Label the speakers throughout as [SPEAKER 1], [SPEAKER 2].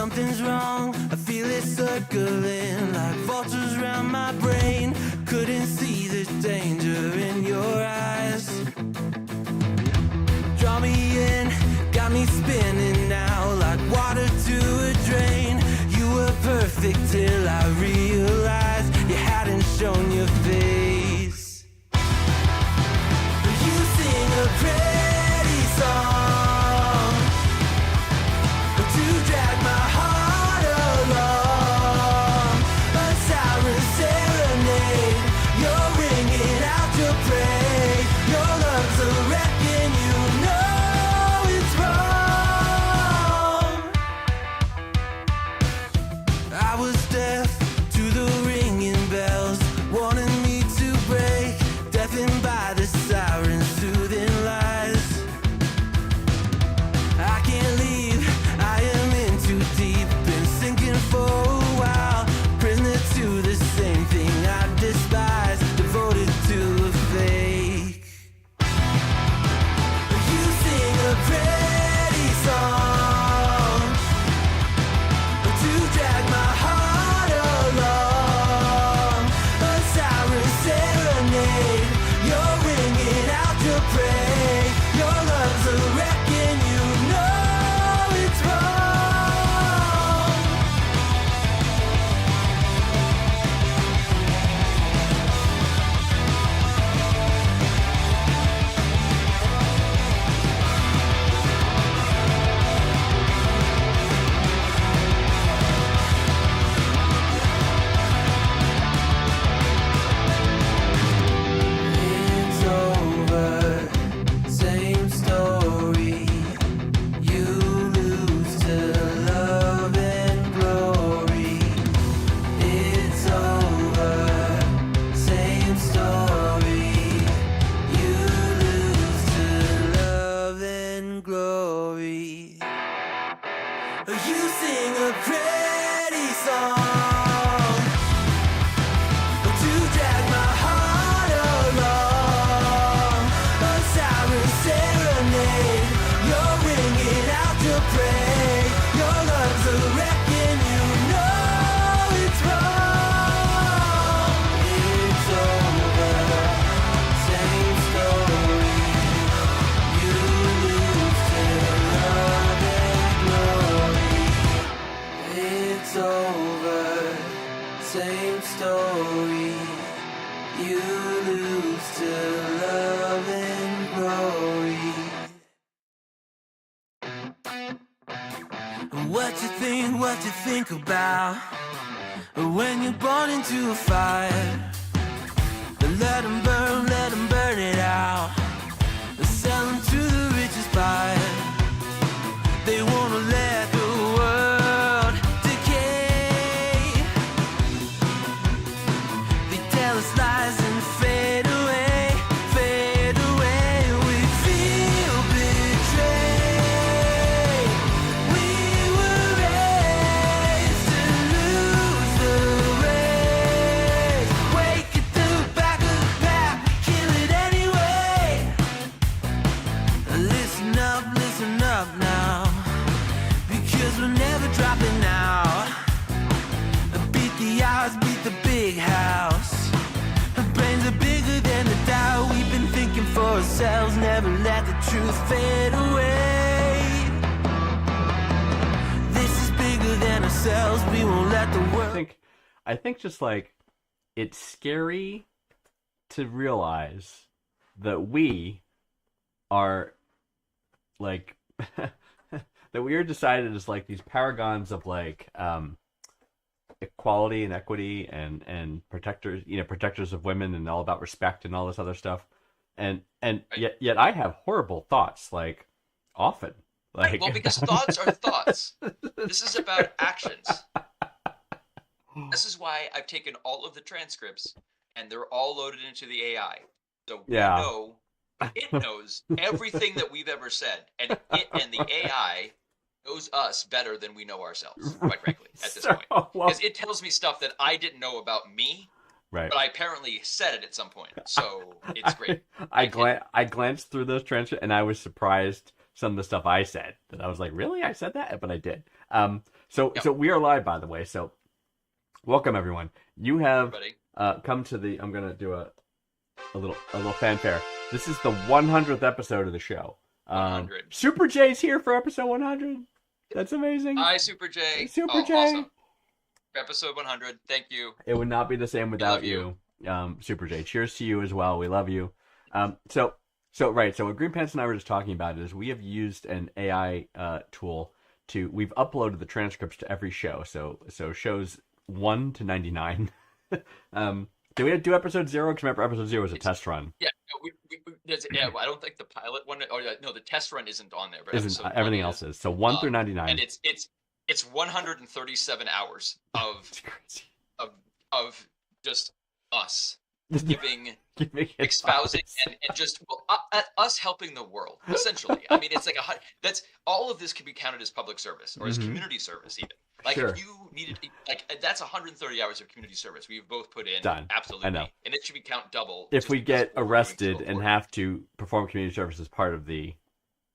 [SPEAKER 1] something's wrong. I feel it circling like vultures around my brain. Couldn't see the danger in your eyes. Draw me in, got me spinning now like water to a drain. You were perfect till I realized you hadn't shown your face. You sing a pretty song to drag my heart along. A siren serenade, you're ringing out your praise. Your love's a wrecking, you know it's wrong. I was deaf to the ringing bells, wanting me to break, deafened by the sirens' soothing lies. I can't leave, I am in too deep, been sinking for a while, prisoner to the same thing I despise, devoted to a fake. You sing a pretty song to drag my heart along. A siren serenade, you're ringing out your praise. Your love's a wrecking, you know it's wrong. It's over, same story. You lose to love and glory. It's over, same story. You lose to love and glory. You sing a pretty song to drag my heart along. A siren serenade, you're ringing out your praise. Your love's a wrecking, you know it's wrong. It's over, same story. You lose to love and glory. It's over, same story. You lose to love and glory. What you think about when you're born into a fire? Let 'em burn it out. Sell 'em to the richest buyer. They wanna let the world decay. They tell us lies and fade away, fade away. We feel betrayed. We were raised to lose the race. Wake at the back of the pack, kill it anyway. Listen up now, because we're never dropping out. Beat the odds, beat the big house. Our brains are bigger than the doubt. We've been thinking for ourselves, never let the truth fade away. This is bigger than ourselves, we won't let the world.
[SPEAKER 2] I think just like it's scary to realize that we are like that we are decided as like these paragons of like equality and equity and protectors of women and all about respect and all this other stuff, and yet I have horrible thoughts like often. Like,
[SPEAKER 3] well, because thoughts are thoughts. This is about actions. This is why I've taken all of the transcripts and they're all loaded into the AI. So we know it knows everything that we've ever said, and the AI knows us better than we know ourselves, quite frankly, at this point. Because it tells me stuff that I didn't know about me,
[SPEAKER 2] right?
[SPEAKER 3] But I apparently said it at some point, so it's great.
[SPEAKER 2] I glanced through those transcripts, and I was surprised some of the stuff I said that I was like, really? I said that? But I did. So
[SPEAKER 3] Yep.
[SPEAKER 2] so we are live, by the way. So welcome everyone. You have
[SPEAKER 3] Everybody.
[SPEAKER 2] come to the. I'm gonna do a little fanfare. This is the 100th episode of the show.
[SPEAKER 3] 100.
[SPEAKER 2] Super J's here for episode 100. That's amazing.
[SPEAKER 3] Hi, Super J.
[SPEAKER 2] Super J.
[SPEAKER 3] Awesome. Episode 100. Thank you.
[SPEAKER 2] It would not be the same without
[SPEAKER 3] love you.
[SPEAKER 2] Super J. Cheers to you as well. We love you. So what Green Pants and I were just talking about is we have used an AI tool we've uploaded the transcripts to every show. So shows 1 to 99. Do we do episode 0? Because remember, episode 0 was a test run.
[SPEAKER 3] Yeah, no, well, I don't think the pilot one. Oh, yeah, no, the test run isn't on there. But
[SPEAKER 2] Isn't
[SPEAKER 3] episode
[SPEAKER 2] everything
[SPEAKER 3] 1
[SPEAKER 2] else is. So 1 through 99.
[SPEAKER 3] and it's 137 hours of
[SPEAKER 2] It's crazy.
[SPEAKER 3] of just us giving,
[SPEAKER 2] Giving
[SPEAKER 3] espousing,
[SPEAKER 2] advice.
[SPEAKER 3] and just us helping the world. Essentially, I mean, it's like that's all of this can be counted as public service or as
[SPEAKER 2] Mhm.
[SPEAKER 3] community service, even. Like
[SPEAKER 2] Sure.
[SPEAKER 3] if you needed, like that's 130 hours of community service we've both put in.
[SPEAKER 2] Done.
[SPEAKER 3] Absolutely,
[SPEAKER 2] I know.
[SPEAKER 3] and it should be count double.
[SPEAKER 2] If
[SPEAKER 3] just
[SPEAKER 2] we
[SPEAKER 3] because
[SPEAKER 2] get
[SPEAKER 3] of what we're doing to
[SPEAKER 2] arrested and
[SPEAKER 3] afford.
[SPEAKER 2] have to perform community service as part of the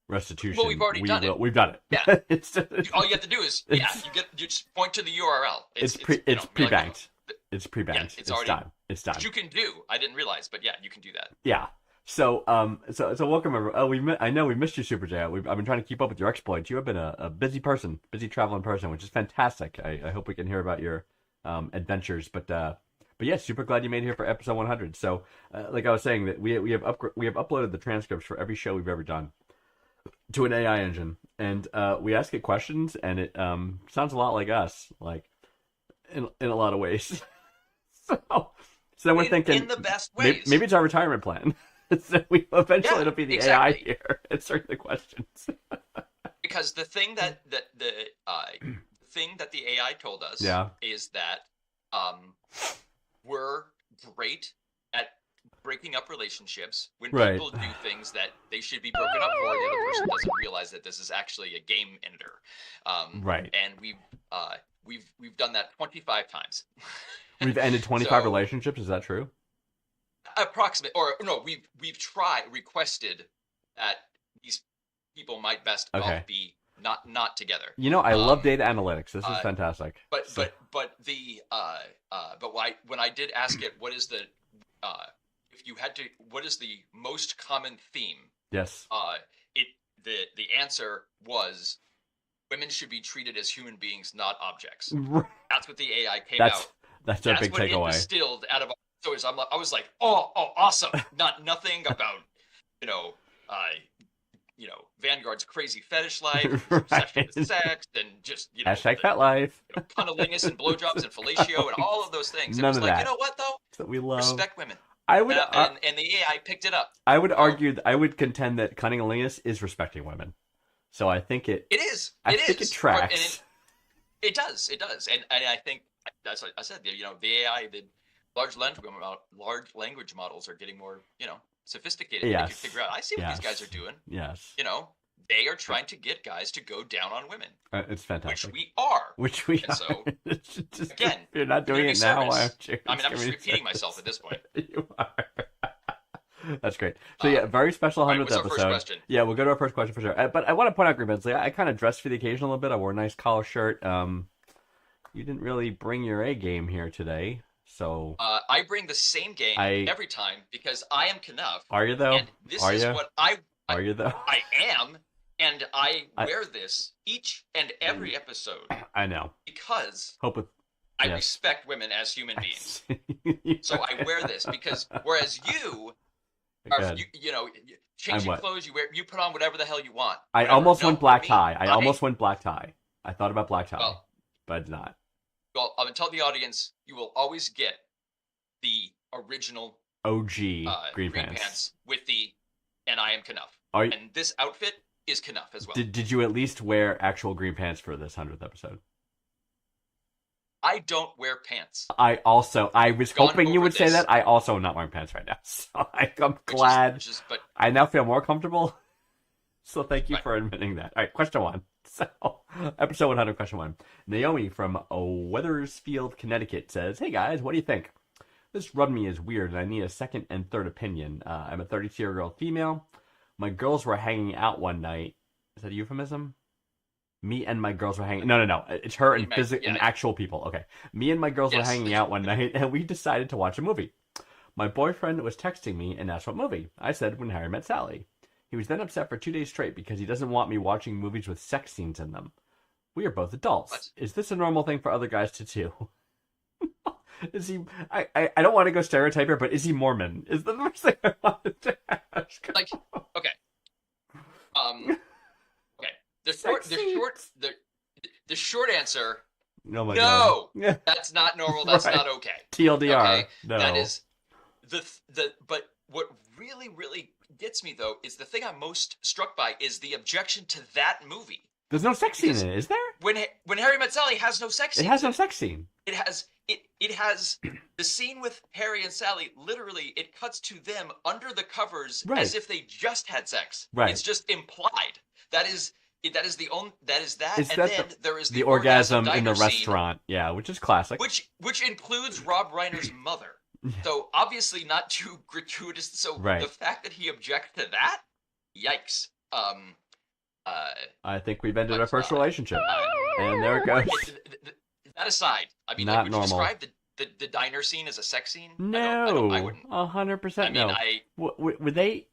[SPEAKER 2] restitution,
[SPEAKER 3] Well, we've already done it.
[SPEAKER 2] We've done it.
[SPEAKER 3] Yeah.
[SPEAKER 2] It's
[SPEAKER 3] all you have to do is you just point to the URL.
[SPEAKER 2] it's
[SPEAKER 3] you know, you're like,
[SPEAKER 2] pre-banked. It's pre-banked.
[SPEAKER 3] it's
[SPEAKER 2] It's
[SPEAKER 3] already-
[SPEAKER 2] done. It's done.
[SPEAKER 3] Which you can do. I didn't realize, but yeah, you can do that.
[SPEAKER 2] Yeah. So welcome everyone. Oh, I know we missed you, Super J. I've been trying to keep up with your exploits. You have been a busy person, busy traveling person, which is fantastic. I hope we can hear about your adventures. But yeah, super glad you made it here for episode 100. So like I was saying, that we have uploaded the transcripts for every show we've ever done to an AI engine, and we ask it questions, and it sounds a lot like us, like in a lot of ways. so then we're thinking
[SPEAKER 3] in the best ways.
[SPEAKER 2] maybe it's our retirement plan. So we eventually
[SPEAKER 3] Yeah,
[SPEAKER 2] it'll be the
[SPEAKER 3] exactly.
[SPEAKER 2] AI here answering the questions.
[SPEAKER 3] Because the thing that the thing that the AI told us
[SPEAKER 2] Yeah.
[SPEAKER 3] is that we're great at breaking up relationships when
[SPEAKER 2] Right.
[SPEAKER 3] people do things that they should be broken up for. The other person doesn't realize that this is actually a game ender.
[SPEAKER 2] Right.
[SPEAKER 3] And we've done that 25 times.
[SPEAKER 2] We've ended 25
[SPEAKER 3] So-
[SPEAKER 2] relationships. Is that true?
[SPEAKER 3] Approximate, or no, we've requested that these people might best
[SPEAKER 2] Okay.
[SPEAKER 3] all be not together.
[SPEAKER 2] You know, I love
[SPEAKER 3] Um,
[SPEAKER 2] data analytics. This is fantastic.
[SPEAKER 3] But
[SPEAKER 2] So-
[SPEAKER 3] but when I did ask it, what is the if you had to, what is the most common theme?
[SPEAKER 2] Yes.
[SPEAKER 3] The answer was women should be treated as human beings, not objects. That's what the AI came out.
[SPEAKER 2] That's our
[SPEAKER 3] That's
[SPEAKER 2] big
[SPEAKER 3] what it
[SPEAKER 2] takeaway.
[SPEAKER 3] distilled out of. So I was like, oh, awesome! Nothing about Vanguard's crazy fetish life, obsession with sex, and just
[SPEAKER 2] Hashtag pet life.
[SPEAKER 3] cunnilingus and blowjobs and fellatio and all of those things. It
[SPEAKER 2] None
[SPEAKER 3] was
[SPEAKER 2] of
[SPEAKER 3] like,
[SPEAKER 2] that.
[SPEAKER 3] you know what though?
[SPEAKER 2] That we love.
[SPEAKER 3] Respect women.
[SPEAKER 2] I would.
[SPEAKER 3] And the AI picked it up.
[SPEAKER 2] I would argue. I would contend that cunnilingus is respecting women. So I think it.
[SPEAKER 3] It is.
[SPEAKER 2] I
[SPEAKER 3] It
[SPEAKER 2] think
[SPEAKER 3] is.
[SPEAKER 2] it tracks.
[SPEAKER 3] It does. It does. And I think that's what I said. The AI, the large language models are getting more, sophisticated. They can
[SPEAKER 2] Yes.
[SPEAKER 3] figure out. I see what these guys are doing.
[SPEAKER 2] Yes.
[SPEAKER 3] They are trying to get guys to go down on women,
[SPEAKER 2] It's
[SPEAKER 3] which
[SPEAKER 2] fantastic.
[SPEAKER 3] we are.
[SPEAKER 2] Which we
[SPEAKER 3] And so,
[SPEAKER 2] just,
[SPEAKER 3] again,
[SPEAKER 2] you're not doing it
[SPEAKER 3] community
[SPEAKER 2] now. Why
[SPEAKER 3] service.
[SPEAKER 2] aren't you?
[SPEAKER 3] I mean, I'm just
[SPEAKER 2] Community
[SPEAKER 3] repeating
[SPEAKER 2] service.
[SPEAKER 3] myself at this point.
[SPEAKER 2] You are. That's great. So yeah, very special 100th
[SPEAKER 3] what's our first
[SPEAKER 2] episode.
[SPEAKER 3] question?
[SPEAKER 2] Yeah, we'll go to our first question for sure. But I want to point out, Green Bensley, I kind of dressed for the occasion a little bit. I wore a nice collar shirt. You didn't really bring your A game here today, so
[SPEAKER 3] I bring the same game
[SPEAKER 2] I-
[SPEAKER 3] every time because I am Knuff.
[SPEAKER 2] are you though?
[SPEAKER 3] And this
[SPEAKER 2] Are
[SPEAKER 3] is
[SPEAKER 2] you?
[SPEAKER 3] what
[SPEAKER 2] Are you though?
[SPEAKER 3] I am, and I
[SPEAKER 2] I-
[SPEAKER 3] wear this each and every episode
[SPEAKER 2] I know.
[SPEAKER 3] because
[SPEAKER 2] Hope with.
[SPEAKER 3] I
[SPEAKER 2] Yes.
[SPEAKER 3] respect women as human beings.
[SPEAKER 2] You
[SPEAKER 3] So I wear this because whereas you are,
[SPEAKER 2] Good.
[SPEAKER 3] changing
[SPEAKER 2] what?
[SPEAKER 3] clothes, you put on whatever the hell you want.
[SPEAKER 2] I
[SPEAKER 3] whatever.
[SPEAKER 2] almost
[SPEAKER 3] No,
[SPEAKER 2] went black
[SPEAKER 3] me,
[SPEAKER 2] tie. I almost went black tie. I thought about black tie,
[SPEAKER 3] Well,
[SPEAKER 2] but I did not.
[SPEAKER 3] well, I'm gonna tell the audience you will always get the original
[SPEAKER 2] OG
[SPEAKER 3] green
[SPEAKER 2] green pants.
[SPEAKER 3] pants with the and I am Knuff.
[SPEAKER 2] Are you,
[SPEAKER 3] And this outfit is Knuff as well.
[SPEAKER 2] did you at least wear actual green pants for this 100th episode?
[SPEAKER 3] I don't wear pants.
[SPEAKER 2] I was
[SPEAKER 3] Gone
[SPEAKER 2] hoping you
[SPEAKER 3] over
[SPEAKER 2] would say
[SPEAKER 3] this.
[SPEAKER 2] that. I also am not wearing pants right now, so I'm
[SPEAKER 3] Which
[SPEAKER 2] glad.
[SPEAKER 3] but
[SPEAKER 2] I now feel more comfortable. So thank you
[SPEAKER 3] Right.
[SPEAKER 2] for admitting that. All right, question 1. So, episode 100, question 1. Naomi from Weathersfield, Connecticut says, "Hey guys, what do you think? This rubbed me as weird, and I need a second and third opinion. I'm a 32-year-old female. My girls were hanging out one night, Is that a euphemism? Me and my girls were hanging. No. It's her and and actual people. Okay. Me and my girls were hanging out one night, and we decided to watch a movie. My boyfriend was texting me and asked what movie. I said When Harry Met Sally. He was then upset for 2 days straight because he doesn't want me watching movies with sex scenes in them. We are both adults.
[SPEAKER 3] What?
[SPEAKER 2] Is this a normal thing for other guys to do? Is he? I don't want to go stereotype here, but is he Mormon? Is the first thing I wanted to ask.
[SPEAKER 3] Like, okay. Okay. The short answer.
[SPEAKER 2] Oh my
[SPEAKER 3] no,
[SPEAKER 2] God.
[SPEAKER 3] that's not normal. That's
[SPEAKER 2] Right.
[SPEAKER 3] not okay.
[SPEAKER 2] TLDR.
[SPEAKER 3] Okay?
[SPEAKER 2] No.
[SPEAKER 3] That is but what really gets me though is the thing I'm most struck by is the objection to that movie.
[SPEAKER 2] There's no sex scene in it, is there?
[SPEAKER 3] When Harry Met Sally has no sex scene.
[SPEAKER 2] It has no sex scene.
[SPEAKER 3] It has the scene with Harry and Sally. Literally, it cuts to them under the covers as if they just had sex.
[SPEAKER 2] Right.
[SPEAKER 3] It's just implied. That is the only. That is that.
[SPEAKER 2] Is
[SPEAKER 3] and
[SPEAKER 2] that
[SPEAKER 3] then there is
[SPEAKER 2] the orgasm in the
[SPEAKER 3] diner scene,
[SPEAKER 2] restaurant? Yeah, which is classic.
[SPEAKER 3] which includes Rob Reiner's mother. So obviously not too gratuitous. So
[SPEAKER 2] Right.
[SPEAKER 3] the fact that he objects to that, yikes.
[SPEAKER 2] I think we've ended our first relationship, and there it goes.
[SPEAKER 3] That aside, I mean,
[SPEAKER 2] Not
[SPEAKER 3] would
[SPEAKER 2] normal.
[SPEAKER 3] you describe the diner scene as a sex scene?
[SPEAKER 2] No,
[SPEAKER 3] I wouldn't.
[SPEAKER 2] 100% no. Were they?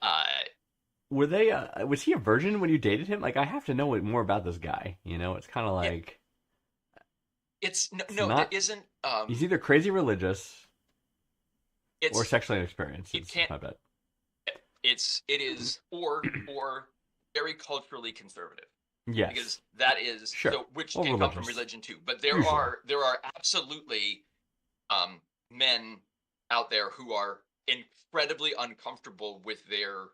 [SPEAKER 2] Was he a virgin when you dated him? Like, I have to know more about this guy. You know, it's kind of like
[SPEAKER 3] it's
[SPEAKER 2] not,
[SPEAKER 3] it isn't.
[SPEAKER 2] He's either crazy religious
[SPEAKER 3] it's
[SPEAKER 2] or sexually inexperienced.
[SPEAKER 3] It can't.
[SPEAKER 2] I bet.
[SPEAKER 3] It is or very culturally conservative.
[SPEAKER 2] Yes.
[SPEAKER 3] Because that is
[SPEAKER 2] Sure.
[SPEAKER 3] so, which
[SPEAKER 2] Or
[SPEAKER 3] can come
[SPEAKER 2] religious.
[SPEAKER 3] from religion too. But there
[SPEAKER 2] Usually.
[SPEAKER 3] are absolutely men out there who are incredibly uncomfortable with their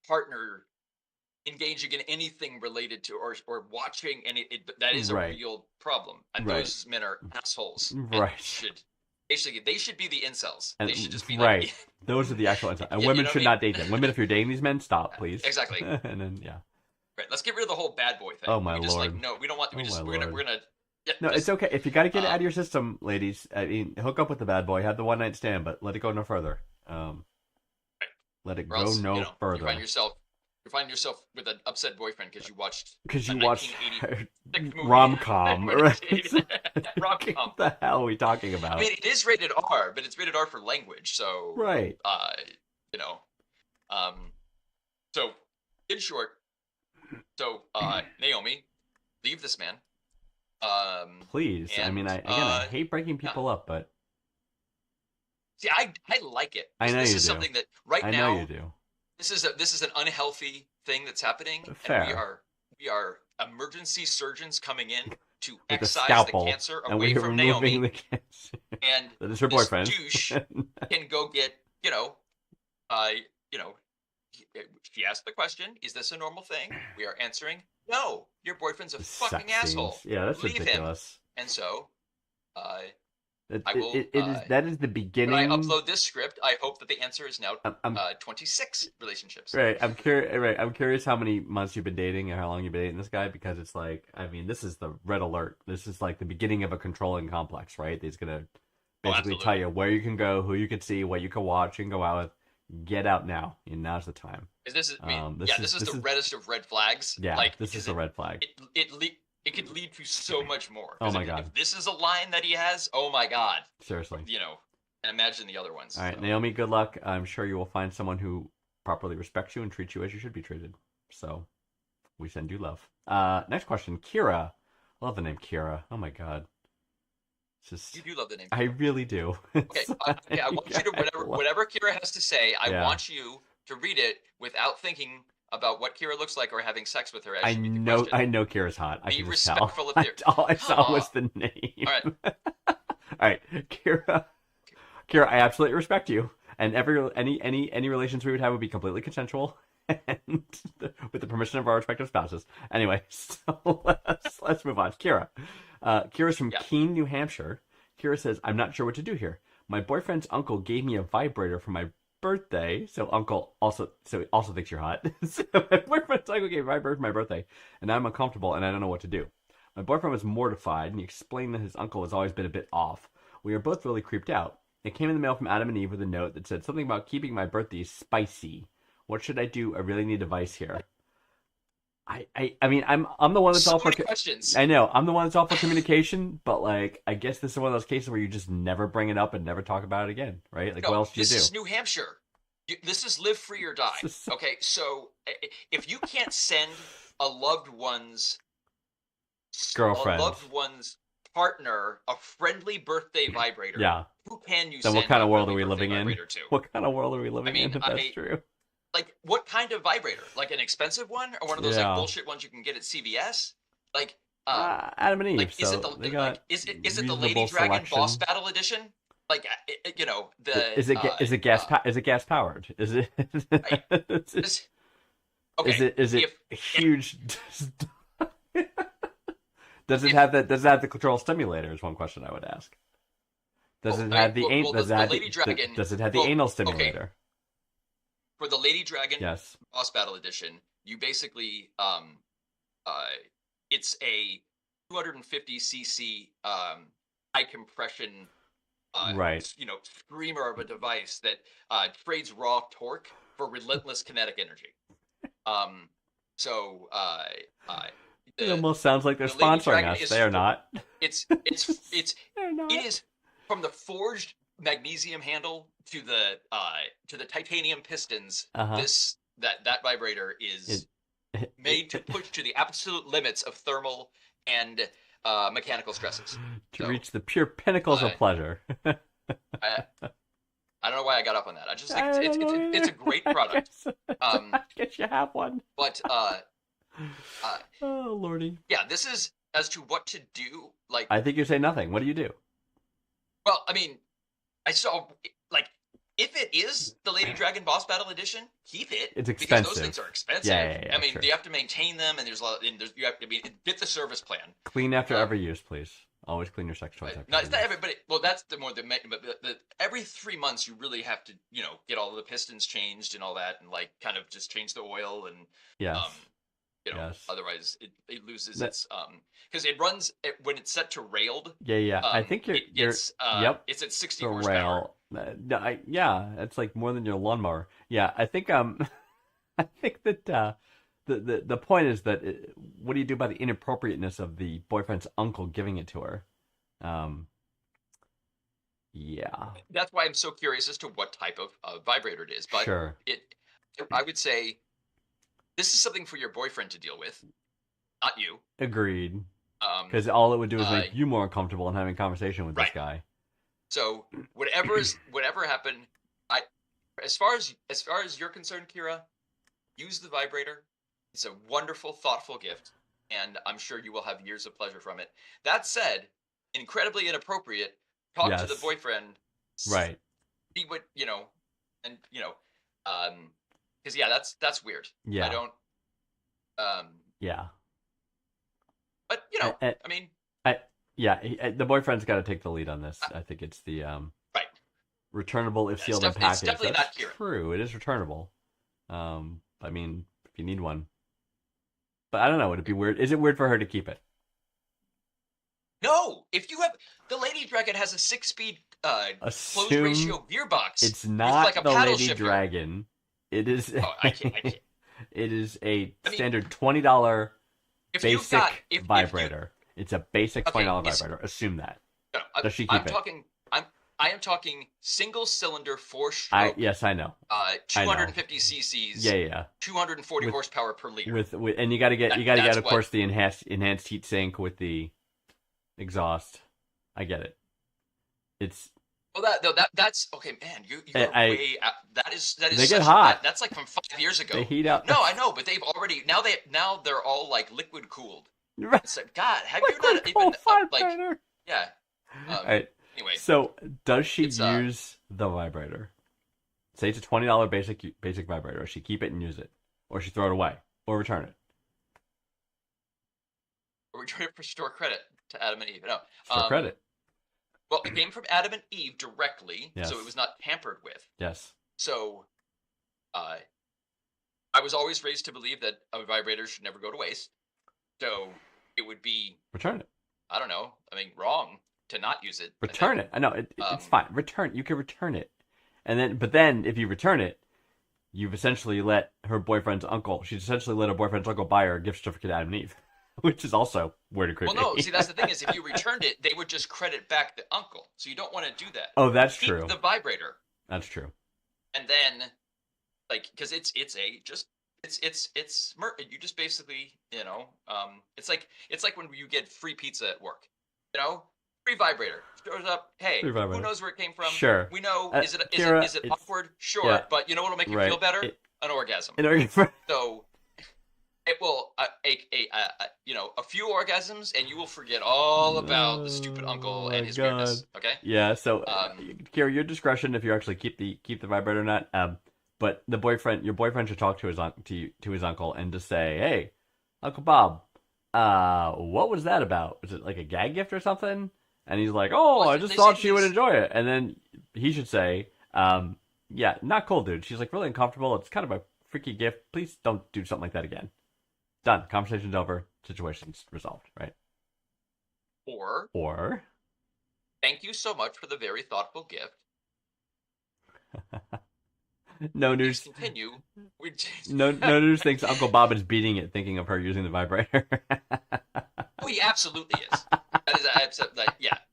[SPEAKER 3] partner engaging in anything related to or watching any. That is a
[SPEAKER 2] Right.
[SPEAKER 3] real problem, and
[SPEAKER 2] Right.
[SPEAKER 3] those men are assholes.
[SPEAKER 2] Right.
[SPEAKER 3] And they should be the incels.
[SPEAKER 2] And,
[SPEAKER 3] They should just be
[SPEAKER 2] right.
[SPEAKER 3] like,
[SPEAKER 2] Those are the actual. And
[SPEAKER 3] You
[SPEAKER 2] women
[SPEAKER 3] know
[SPEAKER 2] should
[SPEAKER 3] what I
[SPEAKER 2] not date them. Women, if you're dating these men, stop, please.
[SPEAKER 3] Exactly.
[SPEAKER 2] And then
[SPEAKER 3] right, let's get rid of the whole bad boy thing.
[SPEAKER 2] Oh, my
[SPEAKER 3] we just
[SPEAKER 2] Lord.
[SPEAKER 3] like no, we don't want.
[SPEAKER 2] Oh, my
[SPEAKER 3] We're gonna. Yeah,
[SPEAKER 2] No,
[SPEAKER 3] just-
[SPEAKER 2] it's okay. If you got to get it out of your system, ladies, I mean, hook up with the bad boy, have the one night stand, but let it go no further. Let it
[SPEAKER 3] or
[SPEAKER 2] go
[SPEAKER 3] else,
[SPEAKER 2] no further.
[SPEAKER 3] You find yourself with an upset boyfriend because you watched
[SPEAKER 2] Because
[SPEAKER 3] a
[SPEAKER 2] you watched
[SPEAKER 3] 1986 movie.
[SPEAKER 2] rom-com. Right?
[SPEAKER 3] Rom-com.
[SPEAKER 2] What the hell are we talking about?
[SPEAKER 3] I mean, it is rated R, but it's rated R for language. So,
[SPEAKER 2] Right.
[SPEAKER 3] you know, so in short, Naomi, leave this man.
[SPEAKER 2] Please. I mean,
[SPEAKER 3] and,
[SPEAKER 2] I hate breaking people up, but
[SPEAKER 3] See, I like it.
[SPEAKER 2] I know
[SPEAKER 3] this
[SPEAKER 2] you
[SPEAKER 3] is
[SPEAKER 2] do.
[SPEAKER 3] something that right
[SPEAKER 2] I
[SPEAKER 3] now
[SPEAKER 2] know you do.
[SPEAKER 3] this is an unhealthy thing that's happening,
[SPEAKER 2] Fair.
[SPEAKER 3] and we are emergency surgeons coming in to
[SPEAKER 2] With a
[SPEAKER 3] excise
[SPEAKER 2] scalpel,
[SPEAKER 3] the cancer
[SPEAKER 2] and
[SPEAKER 3] away
[SPEAKER 2] we're
[SPEAKER 3] from
[SPEAKER 2] removing
[SPEAKER 3] Naomi,
[SPEAKER 2] the cancer.
[SPEAKER 3] and
[SPEAKER 2] That is her
[SPEAKER 3] this
[SPEAKER 2] boyfriend.
[SPEAKER 3] douche can go get she asked the question, is this a normal thing? We are answering, no, your boyfriend's a fucking
[SPEAKER 2] Sex
[SPEAKER 3] asshole.
[SPEAKER 2] scenes. Yeah, that's
[SPEAKER 3] Leave him.
[SPEAKER 2] ridiculous.
[SPEAKER 3] And so,
[SPEAKER 2] It
[SPEAKER 3] will,
[SPEAKER 2] is that is the beginning.
[SPEAKER 3] when I upload this script, I hope that the answer is now
[SPEAKER 2] I'm
[SPEAKER 3] 26 relationships.
[SPEAKER 2] Right, I'm curious. Right, I'm curious how many months you've been dating and how long you've been dating this guy, because it's like, I mean, this is the red alert. This is like the beginning of a controlling complex, right? He's gonna basically tell you where you can go, who you can see, what you can watch, you can go out with. Get out now, and now's the time.
[SPEAKER 3] This is
[SPEAKER 2] This
[SPEAKER 3] the reddest of red flags.
[SPEAKER 2] Yeah,
[SPEAKER 3] like,
[SPEAKER 2] this is a red flag.
[SPEAKER 3] It could lead to so much more.
[SPEAKER 2] Oh my
[SPEAKER 3] if,
[SPEAKER 2] God.
[SPEAKER 3] If this is a line that he has, oh my God.
[SPEAKER 2] Seriously.
[SPEAKER 3] And imagine the other ones.
[SPEAKER 2] All right,
[SPEAKER 3] so.
[SPEAKER 2] Naomi, good luck. I'm sure you will find someone who properly respects you and treats you as you should be treated. So, we send you love. Next question, Kira. Love the name Kira. Oh my God.
[SPEAKER 3] You do love the name.
[SPEAKER 2] I really do.
[SPEAKER 3] Okay, I want you to whatever Kira has to say. I
[SPEAKER 2] Yeah.
[SPEAKER 3] want you to read it without thinking about what Kira looks like or having sex with her. As
[SPEAKER 2] I
[SPEAKER 3] you read the
[SPEAKER 2] know
[SPEAKER 3] question.
[SPEAKER 2] Kira's hot. I
[SPEAKER 3] Be
[SPEAKER 2] can just tell.
[SPEAKER 3] respectful of your.
[SPEAKER 2] All I saw was the name.
[SPEAKER 3] All right.
[SPEAKER 2] All right, Kira, I absolutely respect you, and any relations we would have would be completely consensual, and with the permission of our respective spouses. Anyway, so let's move on. Kira's from Keene, New Hampshire. Kira says, "I'm not sure what to do here. My boyfriend's uncle gave me a vibrator for my birthday, so uncle also thinks you're hot. So my boyfriend's uncle gave me a vibrator for my birthday, and I'm uncomfortable and I don't know what to do. My boyfriend was mortified, and he explained that his uncle has always been a bit off. We are both really creeped out. It came in the mail from Adam and Eve with a note that said something about keeping my birthday spicy. What should I do? I really need advice here." I mean, I'm the one that's
[SPEAKER 3] So
[SPEAKER 2] all for.
[SPEAKER 3] many questions.
[SPEAKER 2] I know I'm the one that's all for communication, but like, I guess this is one of those cases where you just never bring it up and never talk about it again, right? Like,
[SPEAKER 3] No,
[SPEAKER 2] what else do you
[SPEAKER 3] this
[SPEAKER 2] do?
[SPEAKER 3] is New Hampshire. This is live free or die.
[SPEAKER 2] This is-
[SPEAKER 3] Okay, so if you can't send a loved one's
[SPEAKER 2] Girlfriend.
[SPEAKER 3] a loved one's partner a friendly birthday vibrator,
[SPEAKER 2] Yeah.
[SPEAKER 3] who can you
[SPEAKER 2] Then
[SPEAKER 3] send
[SPEAKER 2] what kind
[SPEAKER 3] a
[SPEAKER 2] of world are
[SPEAKER 3] friendly
[SPEAKER 2] we
[SPEAKER 3] birthday
[SPEAKER 2] living in?
[SPEAKER 3] vibrator to?
[SPEAKER 2] What kind of world are we living
[SPEAKER 3] mean,
[SPEAKER 2] in if that's true?
[SPEAKER 3] Like, what kind of vibrator? Like an expensive one, or one of those
[SPEAKER 2] Yeah.
[SPEAKER 3] like bullshit ones you can get at CVS? Like,
[SPEAKER 2] Adam and Eve.
[SPEAKER 3] like, is
[SPEAKER 2] so
[SPEAKER 3] it the
[SPEAKER 2] they got
[SPEAKER 3] is it the
[SPEAKER 2] reasonable
[SPEAKER 3] Lady Dragon
[SPEAKER 2] selection.
[SPEAKER 3] Boss Battle Edition? Like, you know, the
[SPEAKER 2] Is it gas powered? Is it?
[SPEAKER 3] Right.
[SPEAKER 2] is
[SPEAKER 3] Okay,
[SPEAKER 2] is it
[SPEAKER 3] if
[SPEAKER 2] huge? Does it have that? Does it have the control stimulator? Is one question I would ask. Does
[SPEAKER 3] Well,
[SPEAKER 2] it have the
[SPEAKER 3] well,
[SPEAKER 2] anal?
[SPEAKER 3] well,
[SPEAKER 2] Does
[SPEAKER 3] the
[SPEAKER 2] it have
[SPEAKER 3] Lady
[SPEAKER 2] the,
[SPEAKER 3] Dragon-
[SPEAKER 2] does it have the
[SPEAKER 3] well,
[SPEAKER 2] anal
[SPEAKER 3] okay.
[SPEAKER 2] stimulator?
[SPEAKER 3] for the Lady Dragon
[SPEAKER 2] Yes.
[SPEAKER 3] Boss Battle Edition, you basically it's a 250cc high compression
[SPEAKER 2] Right.
[SPEAKER 3] you know, screamer of a device that trades raw torque for relentless kinetic energy. So
[SPEAKER 2] It
[SPEAKER 3] the,
[SPEAKER 2] almost sounds like they're
[SPEAKER 3] the Lady
[SPEAKER 2] sponsoring
[SPEAKER 3] Dragon
[SPEAKER 2] us.
[SPEAKER 3] is
[SPEAKER 2] They are
[SPEAKER 3] for-
[SPEAKER 2] not.
[SPEAKER 3] it's
[SPEAKER 2] They're not.
[SPEAKER 3] it is from the forged magnesium handle to the titanium pistons.
[SPEAKER 2] Uh-huh.
[SPEAKER 3] That vibrator is made to push to the absolute limits of thermal and mechanical stresses.
[SPEAKER 2] to
[SPEAKER 3] So,
[SPEAKER 2] reach the pure pinnacles of
[SPEAKER 3] I-
[SPEAKER 2] pleasure.
[SPEAKER 3] I don't know why I got up on that. I just think
[SPEAKER 2] I don't know
[SPEAKER 3] it's a
[SPEAKER 2] either.
[SPEAKER 3] great product.
[SPEAKER 2] I guess you have one.
[SPEAKER 3] But
[SPEAKER 2] Oh lordy!
[SPEAKER 3] yeah, this is as to what to do. Like,
[SPEAKER 2] I think you say nothing. What do you do?
[SPEAKER 3] well, I mean, I saw like if it is the Lady Dragon Boss Battle Edition, keep it.
[SPEAKER 2] It's
[SPEAKER 3] Because
[SPEAKER 2] expensive.
[SPEAKER 3] those things are expensive.
[SPEAKER 2] Yeah,
[SPEAKER 3] I mean,
[SPEAKER 2] sure.
[SPEAKER 3] you have to maintain them, and there's a lot. And there's you have to get the service plan.
[SPEAKER 2] Clean after
[SPEAKER 3] Um,
[SPEAKER 2] every use, please. Always clean your sex toys after
[SPEAKER 3] No, it's
[SPEAKER 2] every
[SPEAKER 3] not
[SPEAKER 2] use.
[SPEAKER 3] everybody. Well, that's the more the but every 3 months you really have to get all of the pistons changed and all that, and like kind of just change the oil and
[SPEAKER 2] Yes. Yes.
[SPEAKER 3] otherwise it loses
[SPEAKER 2] That-
[SPEAKER 3] its because it runs when it's set to railed.
[SPEAKER 2] Yeah. I think you're. Yep.
[SPEAKER 3] It's at 60
[SPEAKER 2] The
[SPEAKER 3] horsepower.
[SPEAKER 2] rail. Yeah, it's like more than your lawnmower. Yeah, I think I think that the point is that what do you do about the inappropriateness of the boyfriend's uncle giving it to her? Yeah,
[SPEAKER 3] That's why I'm so curious as to what type of vibrator it is. But
[SPEAKER 2] sure.
[SPEAKER 3] I would say this is something for your boyfriend to deal with, not you.
[SPEAKER 2] Agreed.
[SPEAKER 3] Um,
[SPEAKER 2] Because all it would do is
[SPEAKER 3] uh,
[SPEAKER 2] make you more uncomfortable in having a conversation with this
[SPEAKER 3] Right.
[SPEAKER 2] guy.
[SPEAKER 3] So whatever happened, as far as you're concerned, Kira, use the vibrator. It's a wonderful, thoughtful gift, and I'm sure you will have years of pleasure from it. That said, incredibly inappropriate. Talk to the
[SPEAKER 2] Yes.
[SPEAKER 3] boyfriend.
[SPEAKER 2] Right.
[SPEAKER 3] See what and because yeah, that's weird.
[SPEAKER 2] Yeah.
[SPEAKER 3] I don't.
[SPEAKER 2] Yeah.
[SPEAKER 3] But
[SPEAKER 2] I-
[SPEAKER 3] I mean,
[SPEAKER 2] Yeah. The boyfriend's got to take the lead on this. I think it's the
[SPEAKER 3] right.
[SPEAKER 2] returnable if
[SPEAKER 3] It's
[SPEAKER 2] sealed and
[SPEAKER 3] definitely- it's
[SPEAKER 2] packaged.
[SPEAKER 3] definitely
[SPEAKER 2] That's
[SPEAKER 3] not Kira.
[SPEAKER 2] true. It is returnable. I mean, if you need one. But I don't know. Would it be weird? Is it weird for her to keep it?
[SPEAKER 3] No, if you have the Lady Dragon has a 6-speed closed
[SPEAKER 2] Assume
[SPEAKER 3] ratio gearbox.
[SPEAKER 2] it's
[SPEAKER 3] with,
[SPEAKER 2] not
[SPEAKER 3] like a
[SPEAKER 2] the
[SPEAKER 3] paddle
[SPEAKER 2] Lady
[SPEAKER 3] shifter.
[SPEAKER 2] Dragon. It is.
[SPEAKER 3] Oh, I can't.
[SPEAKER 2] It is a
[SPEAKER 3] I mean,
[SPEAKER 2] standard $20
[SPEAKER 3] If you've
[SPEAKER 2] basic
[SPEAKER 3] got if
[SPEAKER 2] vibrator. It's a basic
[SPEAKER 3] Okay,
[SPEAKER 2] $20
[SPEAKER 3] it's-
[SPEAKER 2] vibrator. Assume that.
[SPEAKER 3] No,
[SPEAKER 2] Does she
[SPEAKER 3] I'm
[SPEAKER 2] keep it?
[SPEAKER 3] talking. I am talking single cylinder 4-stroke.
[SPEAKER 2] Yes, I know.
[SPEAKER 3] 250 cc's.
[SPEAKER 2] Yeah.
[SPEAKER 3] 240
[SPEAKER 2] With-
[SPEAKER 3] horsepower per liter.
[SPEAKER 2] With and you got to get
[SPEAKER 3] That's
[SPEAKER 2] of
[SPEAKER 3] what-
[SPEAKER 2] course the enhanced heat sink with the exhaust. I get it. It's
[SPEAKER 3] well, that's okay, man. You're way out. That is
[SPEAKER 2] They
[SPEAKER 3] such,
[SPEAKER 2] get hot.
[SPEAKER 3] That's like from 5 years ago.
[SPEAKER 2] they heat up.
[SPEAKER 3] No, I know, but they've already now they're all like liquid cooled.
[SPEAKER 2] Right.
[SPEAKER 3] It's like, God, have you not
[SPEAKER 2] Liquid
[SPEAKER 3] even
[SPEAKER 2] cold
[SPEAKER 3] like
[SPEAKER 2] vibrator.
[SPEAKER 3] yeah.
[SPEAKER 2] All right.
[SPEAKER 3] Anyway,
[SPEAKER 2] So does she
[SPEAKER 3] It's,
[SPEAKER 2] use the vibrator? Say it's a $20 basic vibrator. Does she keep it and use it, or she throw it away, or return it?
[SPEAKER 3] we're trying to restore credit to Adam and Eve. No,
[SPEAKER 2] For credit.
[SPEAKER 3] Well, it came from Adam and Eve directly,
[SPEAKER 2] Yes.
[SPEAKER 3] so it was not tampered with.
[SPEAKER 2] Yes.
[SPEAKER 3] So, I was always raised to believe that a vibrator should never go to waste. So it would be,
[SPEAKER 2] Return it.
[SPEAKER 3] I don't know, wrong to not use it.
[SPEAKER 2] Return it. I know it's
[SPEAKER 3] Um,
[SPEAKER 2] fine. Return. You can return it, but then if you return it, you've essentially let her boyfriend's uncle. She's essentially let her boyfriend's uncle buy her a gift certificate to Adam and Eve, which is also weird and creepy.
[SPEAKER 3] Well, no, see, that's the thing is, if you returned it, they would just credit back the uncle. So you don't want to do that.
[SPEAKER 2] Oh, that's
[SPEAKER 3] Keep
[SPEAKER 2] true.
[SPEAKER 3] the vibrator,
[SPEAKER 2] That's true.
[SPEAKER 3] and then, like, because it's you just basically, it's like when you get free pizza at work, free vibrator shows up. Hey,
[SPEAKER 2] Free vibrator.
[SPEAKER 3] who knows where it came from?
[SPEAKER 2] Sure.
[SPEAKER 3] We know. Is it
[SPEAKER 2] Kira,
[SPEAKER 3] is it
[SPEAKER 2] it's-
[SPEAKER 3] awkward? Sure,
[SPEAKER 2] yeah.
[SPEAKER 3] but you know what'll make you
[SPEAKER 2] Right.
[SPEAKER 3] feel better? An orgasm. So it will a few orgasms, and you will forget all about the stupid uncle
[SPEAKER 2] my
[SPEAKER 3] and his
[SPEAKER 2] God.
[SPEAKER 3] weirdness. Okay.
[SPEAKER 2] Yeah. So, Kira, your discretion if you actually keep the vibrator or not. But your boyfriend should talk to his uncle and just say, "Hey, Uncle Bob, what was that about? Was it like a gag gift or something?" And he's like, "Oh,
[SPEAKER 3] Well,
[SPEAKER 2] I just
[SPEAKER 3] they
[SPEAKER 2] thought
[SPEAKER 3] say
[SPEAKER 2] she would
[SPEAKER 3] he's-
[SPEAKER 2] enjoy it." And then he should say, "Yeah, not cool, dude. She's like really uncomfortable. It's kind of a freaky gift. Please don't do something like that again." Done. Conversation's over. Situation's resolved. Right?
[SPEAKER 3] Or thank you so much for the very thoughtful gift.
[SPEAKER 2] No
[SPEAKER 3] Please
[SPEAKER 2] news.
[SPEAKER 3] continue.
[SPEAKER 2] No news thinks Uncle Bob is beating it, thinking of her using the vibrator.
[SPEAKER 3] Oh, he absolutely is.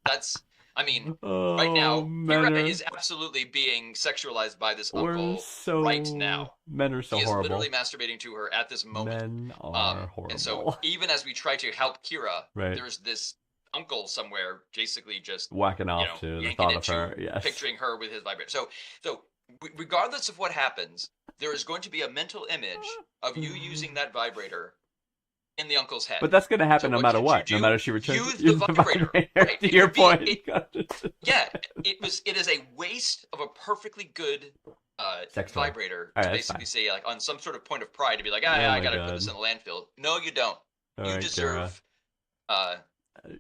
[SPEAKER 3] That's. I mean,
[SPEAKER 2] Oh,
[SPEAKER 3] right now,
[SPEAKER 2] men
[SPEAKER 3] Kira
[SPEAKER 2] are,
[SPEAKER 3] is absolutely being sexualized by this
[SPEAKER 2] we're
[SPEAKER 3] uncle
[SPEAKER 2] so,
[SPEAKER 3] right now.
[SPEAKER 2] Men are so
[SPEAKER 3] He is
[SPEAKER 2] horrible.
[SPEAKER 3] literally masturbating to her at this moment.
[SPEAKER 2] Men are horrible.
[SPEAKER 3] And so, even as we try to help Kira,
[SPEAKER 2] Right.
[SPEAKER 3] there's this uncle somewhere basically just
[SPEAKER 2] Whacking off to the
[SPEAKER 3] yanking
[SPEAKER 2] thought of
[SPEAKER 3] into
[SPEAKER 2] her. Yes.
[SPEAKER 3] picturing her with his vibrator. So regardless of what happens, there is going to be a mental image of you using that vibrator in the uncle's head.
[SPEAKER 2] But that's going to happen
[SPEAKER 3] So
[SPEAKER 2] no
[SPEAKER 3] what
[SPEAKER 2] matter
[SPEAKER 3] should
[SPEAKER 2] what.
[SPEAKER 3] you
[SPEAKER 2] No
[SPEAKER 3] do?
[SPEAKER 2] matter she returns
[SPEAKER 3] Use the
[SPEAKER 2] use
[SPEAKER 3] vibrator. Right.
[SPEAKER 2] To
[SPEAKER 3] It
[SPEAKER 2] your
[SPEAKER 3] would be-
[SPEAKER 2] point.
[SPEAKER 3] Yeah, it is a waste of a perfectly good
[SPEAKER 2] Sex toy.
[SPEAKER 3] vibrator
[SPEAKER 2] All
[SPEAKER 3] to
[SPEAKER 2] right, that's
[SPEAKER 3] basically say, like, on some sort of point of pride, to be like,
[SPEAKER 2] Oh
[SPEAKER 3] I
[SPEAKER 2] my
[SPEAKER 3] gotta
[SPEAKER 2] God.
[SPEAKER 3] put this in the landfill. No, you don't.
[SPEAKER 2] All
[SPEAKER 3] You
[SPEAKER 2] right,
[SPEAKER 3] deserve
[SPEAKER 2] Kira.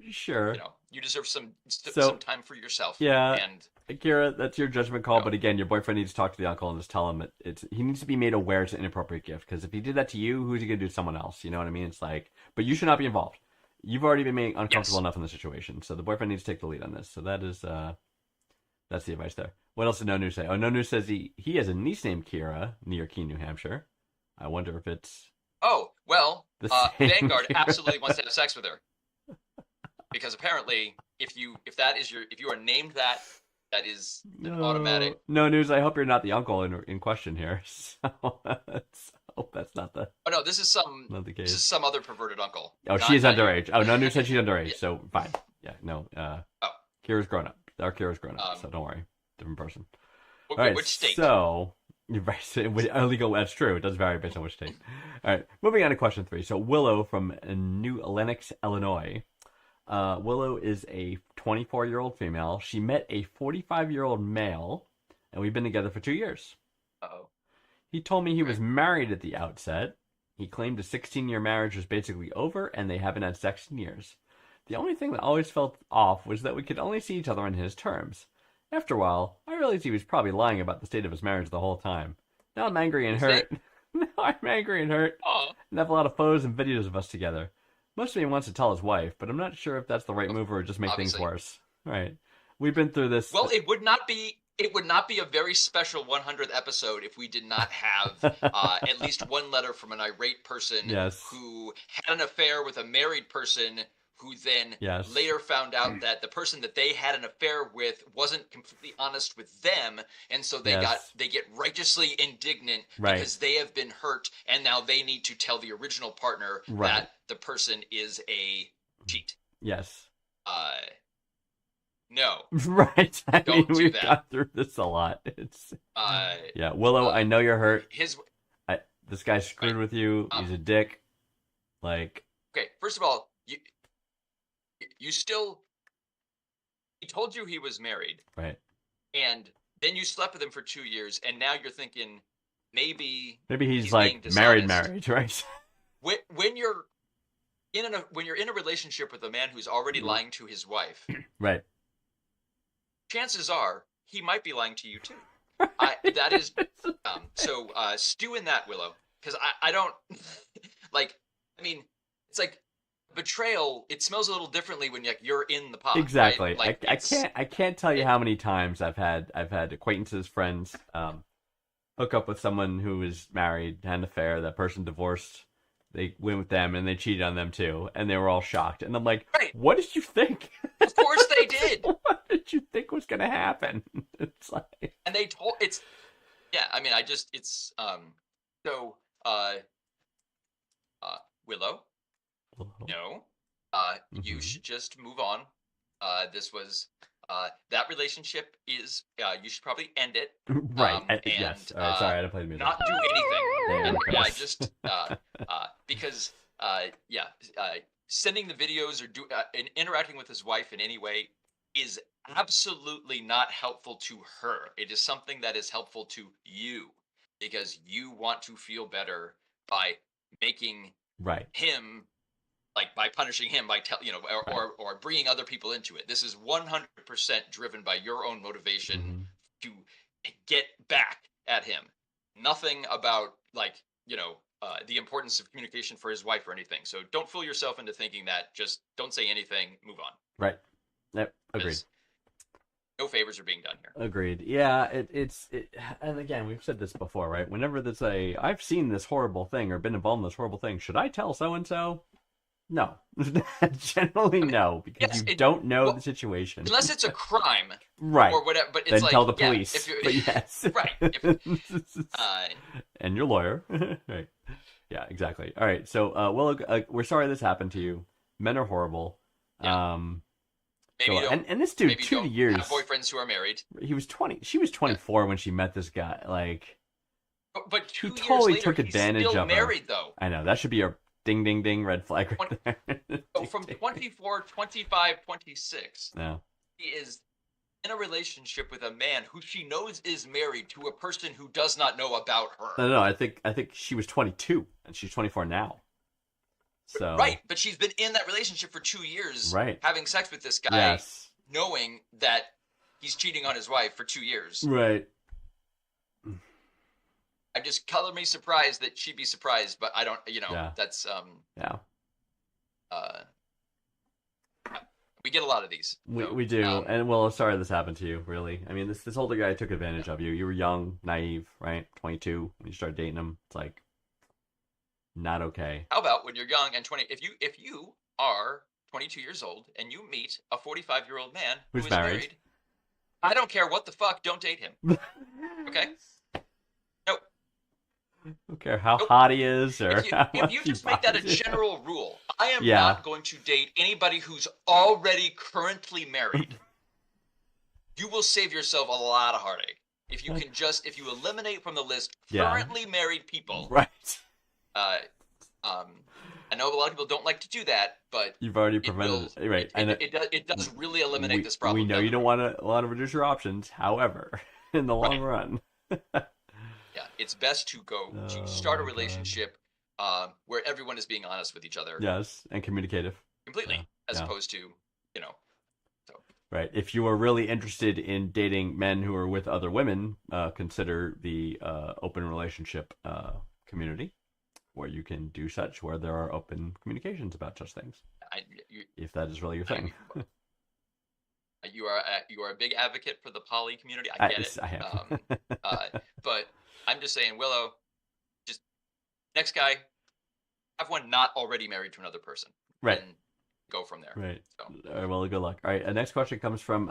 [SPEAKER 2] Sure.
[SPEAKER 3] you deserve some
[SPEAKER 2] So-
[SPEAKER 3] time for yourself.
[SPEAKER 2] Yeah.
[SPEAKER 3] And
[SPEAKER 2] Kira, that's your judgment call.
[SPEAKER 3] No.
[SPEAKER 2] But again, your boyfriend needs to talk to the uncle and just tell him he needs to be made aware it's an inappropriate gift. Because if he did that to you, who's he going to do to someone else? You know what I mean? It's like, but you should not be involved. You've already been made uncomfortable
[SPEAKER 3] Yes.
[SPEAKER 2] enough in the situation. So the boyfriend needs to take the lead on this. So that is, that's the advice there. What else did No News say? Oh, No News says he has a niece named Kira near Keene, New Hampshire. I wonder if it's
[SPEAKER 3] oh well,
[SPEAKER 2] the same
[SPEAKER 3] Vanguard
[SPEAKER 2] Kira.
[SPEAKER 3] absolutely wants to have sex with her. Because apparently, if you are named that, that is an automatic.
[SPEAKER 2] No News. I hope you're not the uncle in question here. So hope that's not the
[SPEAKER 3] Oh no, this is
[SPEAKER 2] case.
[SPEAKER 3] this is some other perverted uncle.
[SPEAKER 2] Oh,
[SPEAKER 3] Not-
[SPEAKER 2] she is
[SPEAKER 3] not you.
[SPEAKER 2] underage. Oh, No News said she's underage,
[SPEAKER 3] Yeah.
[SPEAKER 2] so fine. Yeah, no.
[SPEAKER 3] Oh.
[SPEAKER 2] Kira's grown up. Our Kira's grown up,
[SPEAKER 3] Um,
[SPEAKER 2] so don't worry. Different person.
[SPEAKER 3] Wh-
[SPEAKER 2] All right,
[SPEAKER 3] Which state?
[SPEAKER 2] So, right, so illegal. That's true. It does vary based on which state. All right, moving on to question 3. So, Willow from New Lenox, Illinois. Willow is a 24-year-old female. She met a 45-year-old male, and we've been together for 2 years.
[SPEAKER 3] Uh-oh.
[SPEAKER 2] He told me he was married at the outset. He claimed a 16-year marriage was basically over, and they haven't had sex in years. The only thing that always felt off was that we could only see each other on his terms. After a while, I realized he was probably lying about the state of his marriage the whole time. Now I'm angry and
[SPEAKER 3] Is
[SPEAKER 2] hurt. Now I'm angry and hurt,
[SPEAKER 3] Oh,
[SPEAKER 2] and have a lot of photos and videos of us together. Most of me wants to tell his wife, but I'm not sure if that's the right move or just make
[SPEAKER 3] Obviously.
[SPEAKER 2] things worse. Right. We've been through this.
[SPEAKER 3] well, it would not be a very special 100th episode if we did not have at least one letter from an irate person
[SPEAKER 2] Yes.
[SPEAKER 3] who had an affair with a married person who then
[SPEAKER 2] Yes.
[SPEAKER 3] later found out that the person that they had an affair with wasn't completely honest with them, and so they
[SPEAKER 2] Yes.
[SPEAKER 3] get righteously indignant
[SPEAKER 2] Right.
[SPEAKER 3] because they have been hurt, and now they need to tell the original partner
[SPEAKER 2] Right.
[SPEAKER 3] that the person is a cheat.
[SPEAKER 2] Yes.
[SPEAKER 3] No.
[SPEAKER 2] Right. I mean,
[SPEAKER 3] Don't do
[SPEAKER 2] we've
[SPEAKER 3] that.
[SPEAKER 2] gone through this a lot. It's
[SPEAKER 3] Uh,
[SPEAKER 2] yeah. Willow, I know you're hurt.
[SPEAKER 3] his
[SPEAKER 2] This guy screwed with you. He's a dick. Like,
[SPEAKER 3] Okay, first of all, you still, he told you he was married,
[SPEAKER 2] right.
[SPEAKER 3] and then you slept with him for 2 years, and now you're thinking maybe
[SPEAKER 2] Maybe he's
[SPEAKER 3] He's
[SPEAKER 2] like
[SPEAKER 3] being
[SPEAKER 2] married,
[SPEAKER 3] dishonest.
[SPEAKER 2] right?
[SPEAKER 3] when you're in a relationship with a man who's already lying to his wife,
[SPEAKER 2] Right.
[SPEAKER 3] chances are he might be lying to you too. That is so stew in that, Willow, because I don't like. I mean, it's like betrayal. It smells a little differently when you're in the pot. right?
[SPEAKER 2] Exactly.
[SPEAKER 3] Like,
[SPEAKER 2] I can't tell you how many times I've had acquaintances, friends, hook up with someone who was married, had an affair, that person divorced, they went with them, and they cheated on them too, and they were all shocked. And I'm like,
[SPEAKER 3] Right.
[SPEAKER 2] what did you think?
[SPEAKER 3] Of course they did.
[SPEAKER 2] What did you think was going to happen? It's like...
[SPEAKER 3] And they told it's yeah, I mean, it's so Willow, no. You should just move on. This was that relationship is you should probably end it.
[SPEAKER 2] Right.
[SPEAKER 3] And
[SPEAKER 2] yes. All right, sorry, I didn't play the music.
[SPEAKER 3] not do anything.
[SPEAKER 2] There
[SPEAKER 3] And
[SPEAKER 2] it
[SPEAKER 3] I
[SPEAKER 2] goes.
[SPEAKER 3] just because sending the videos or and interacting with his wife in any way is absolutely not helpful to her. It is something that is helpful to you because you want to feel better by making
[SPEAKER 2] Right.
[SPEAKER 3] him, like by punishing him, by or bringing other people into it. This is 100% driven by your own motivation to get back at him. Nothing about the importance of communication for his wife or anything. So don't fool yourself into thinking that. Just don't say anything. Move on.
[SPEAKER 2] Right. Yep. Agreed.
[SPEAKER 3] 'Cause no favors are being done here.
[SPEAKER 2] Agreed. Yeah, it's and again, we've said this before, right? Whenever there's I've seen this horrible thing or been involved in this horrible thing, should I tell so and so? No. Generally no, because
[SPEAKER 3] yes,
[SPEAKER 2] you don't know the situation.
[SPEAKER 3] Unless it's a crime.
[SPEAKER 2] Right.
[SPEAKER 3] Or whatever, but it's
[SPEAKER 2] Then
[SPEAKER 3] like
[SPEAKER 2] tell the
[SPEAKER 3] yeah,
[SPEAKER 2] police.
[SPEAKER 3] if you-
[SPEAKER 2] But yes.
[SPEAKER 3] Right.
[SPEAKER 2] And your lawyer. Right. Yeah, exactly. All right. So, Willow, we're sorry this happened to you. Men are horrible.
[SPEAKER 3] Yeah. Maybe
[SPEAKER 2] So,
[SPEAKER 3] you don't,
[SPEAKER 2] and this dude,
[SPEAKER 3] maybe
[SPEAKER 2] 2
[SPEAKER 3] don't
[SPEAKER 2] years.
[SPEAKER 3] have boyfriends who are married.
[SPEAKER 2] He was 20. She was 24 when she met this guy. Like,
[SPEAKER 3] But 2 years
[SPEAKER 2] totally
[SPEAKER 3] later,
[SPEAKER 2] took
[SPEAKER 3] he's
[SPEAKER 2] advantage
[SPEAKER 3] still
[SPEAKER 2] of her.
[SPEAKER 3] married, though.
[SPEAKER 2] I know that should be a ding, ding, ding red flag right there.
[SPEAKER 3] So from 24, 25, 26,
[SPEAKER 2] No.
[SPEAKER 3] he is in a relationship with a man who she knows is married to a person who does not know about her.
[SPEAKER 2] No. I think she was 22 and she's 24 now. So
[SPEAKER 3] Right, but she's been in that relationship for 2 years,
[SPEAKER 2] Right.
[SPEAKER 3] having sex with this guy,
[SPEAKER 2] Yes.
[SPEAKER 3] knowing that he's cheating on his wife for 2 years.
[SPEAKER 2] Right.
[SPEAKER 3] I'm just color me surprised that she'd be surprised, but I don't,
[SPEAKER 2] Yeah.
[SPEAKER 3] that's,
[SPEAKER 2] Yeah.
[SPEAKER 3] we get a lot of these.
[SPEAKER 2] We do. And well, sorry this happened to you, really. I mean, this older guy took advantage of you. You were young, naive, right? 22 when you started dating him. It's like not okay.
[SPEAKER 3] How about when you're young and 20, if you are 22 years old and you meet a 45-year-old man who
[SPEAKER 2] Who's
[SPEAKER 3] is
[SPEAKER 2] married.
[SPEAKER 3] I don't care what the fuck, don't date him. Okay? Nope.
[SPEAKER 2] I don't care how
[SPEAKER 3] Nope.
[SPEAKER 2] hot he is or
[SPEAKER 3] If
[SPEAKER 2] how
[SPEAKER 3] you
[SPEAKER 2] much
[SPEAKER 3] just make that a
[SPEAKER 2] buys you.
[SPEAKER 3] general rule, I am
[SPEAKER 2] Yeah.
[SPEAKER 3] not going to date anybody who's already currently married. You will save yourself a lot of heartache. If you eliminate from the list
[SPEAKER 2] Yeah.
[SPEAKER 3] currently married people.
[SPEAKER 2] Right.
[SPEAKER 3] I know a lot of people don't like to do that, but
[SPEAKER 2] You've already
[SPEAKER 3] it
[SPEAKER 2] prevented
[SPEAKER 3] will-
[SPEAKER 2] right.
[SPEAKER 3] it does really eliminate this problem.
[SPEAKER 2] We know you
[SPEAKER 3] doesn't
[SPEAKER 2] don't want to want to reduce your options. However, in the long run,
[SPEAKER 3] Yeah, it's best to start a relationship where everyone is being honest with each other
[SPEAKER 2] yes, and communicative.
[SPEAKER 3] completely, as
[SPEAKER 2] yeah.
[SPEAKER 3] opposed to,
[SPEAKER 2] Right. If you are really interested in dating men who are with other women, consider the open relationship community, where you can do such, where there are open communications about such things. If that is really your thing.
[SPEAKER 3] You are a big advocate for the poly community. I get it.
[SPEAKER 2] I am.
[SPEAKER 3] But I'm just saying, Willow, just next guy, have one not already married to another person.
[SPEAKER 2] Right.
[SPEAKER 3] And go from there.
[SPEAKER 2] Right.
[SPEAKER 3] So.
[SPEAKER 2] All right, well, good luck. All right, next question comes from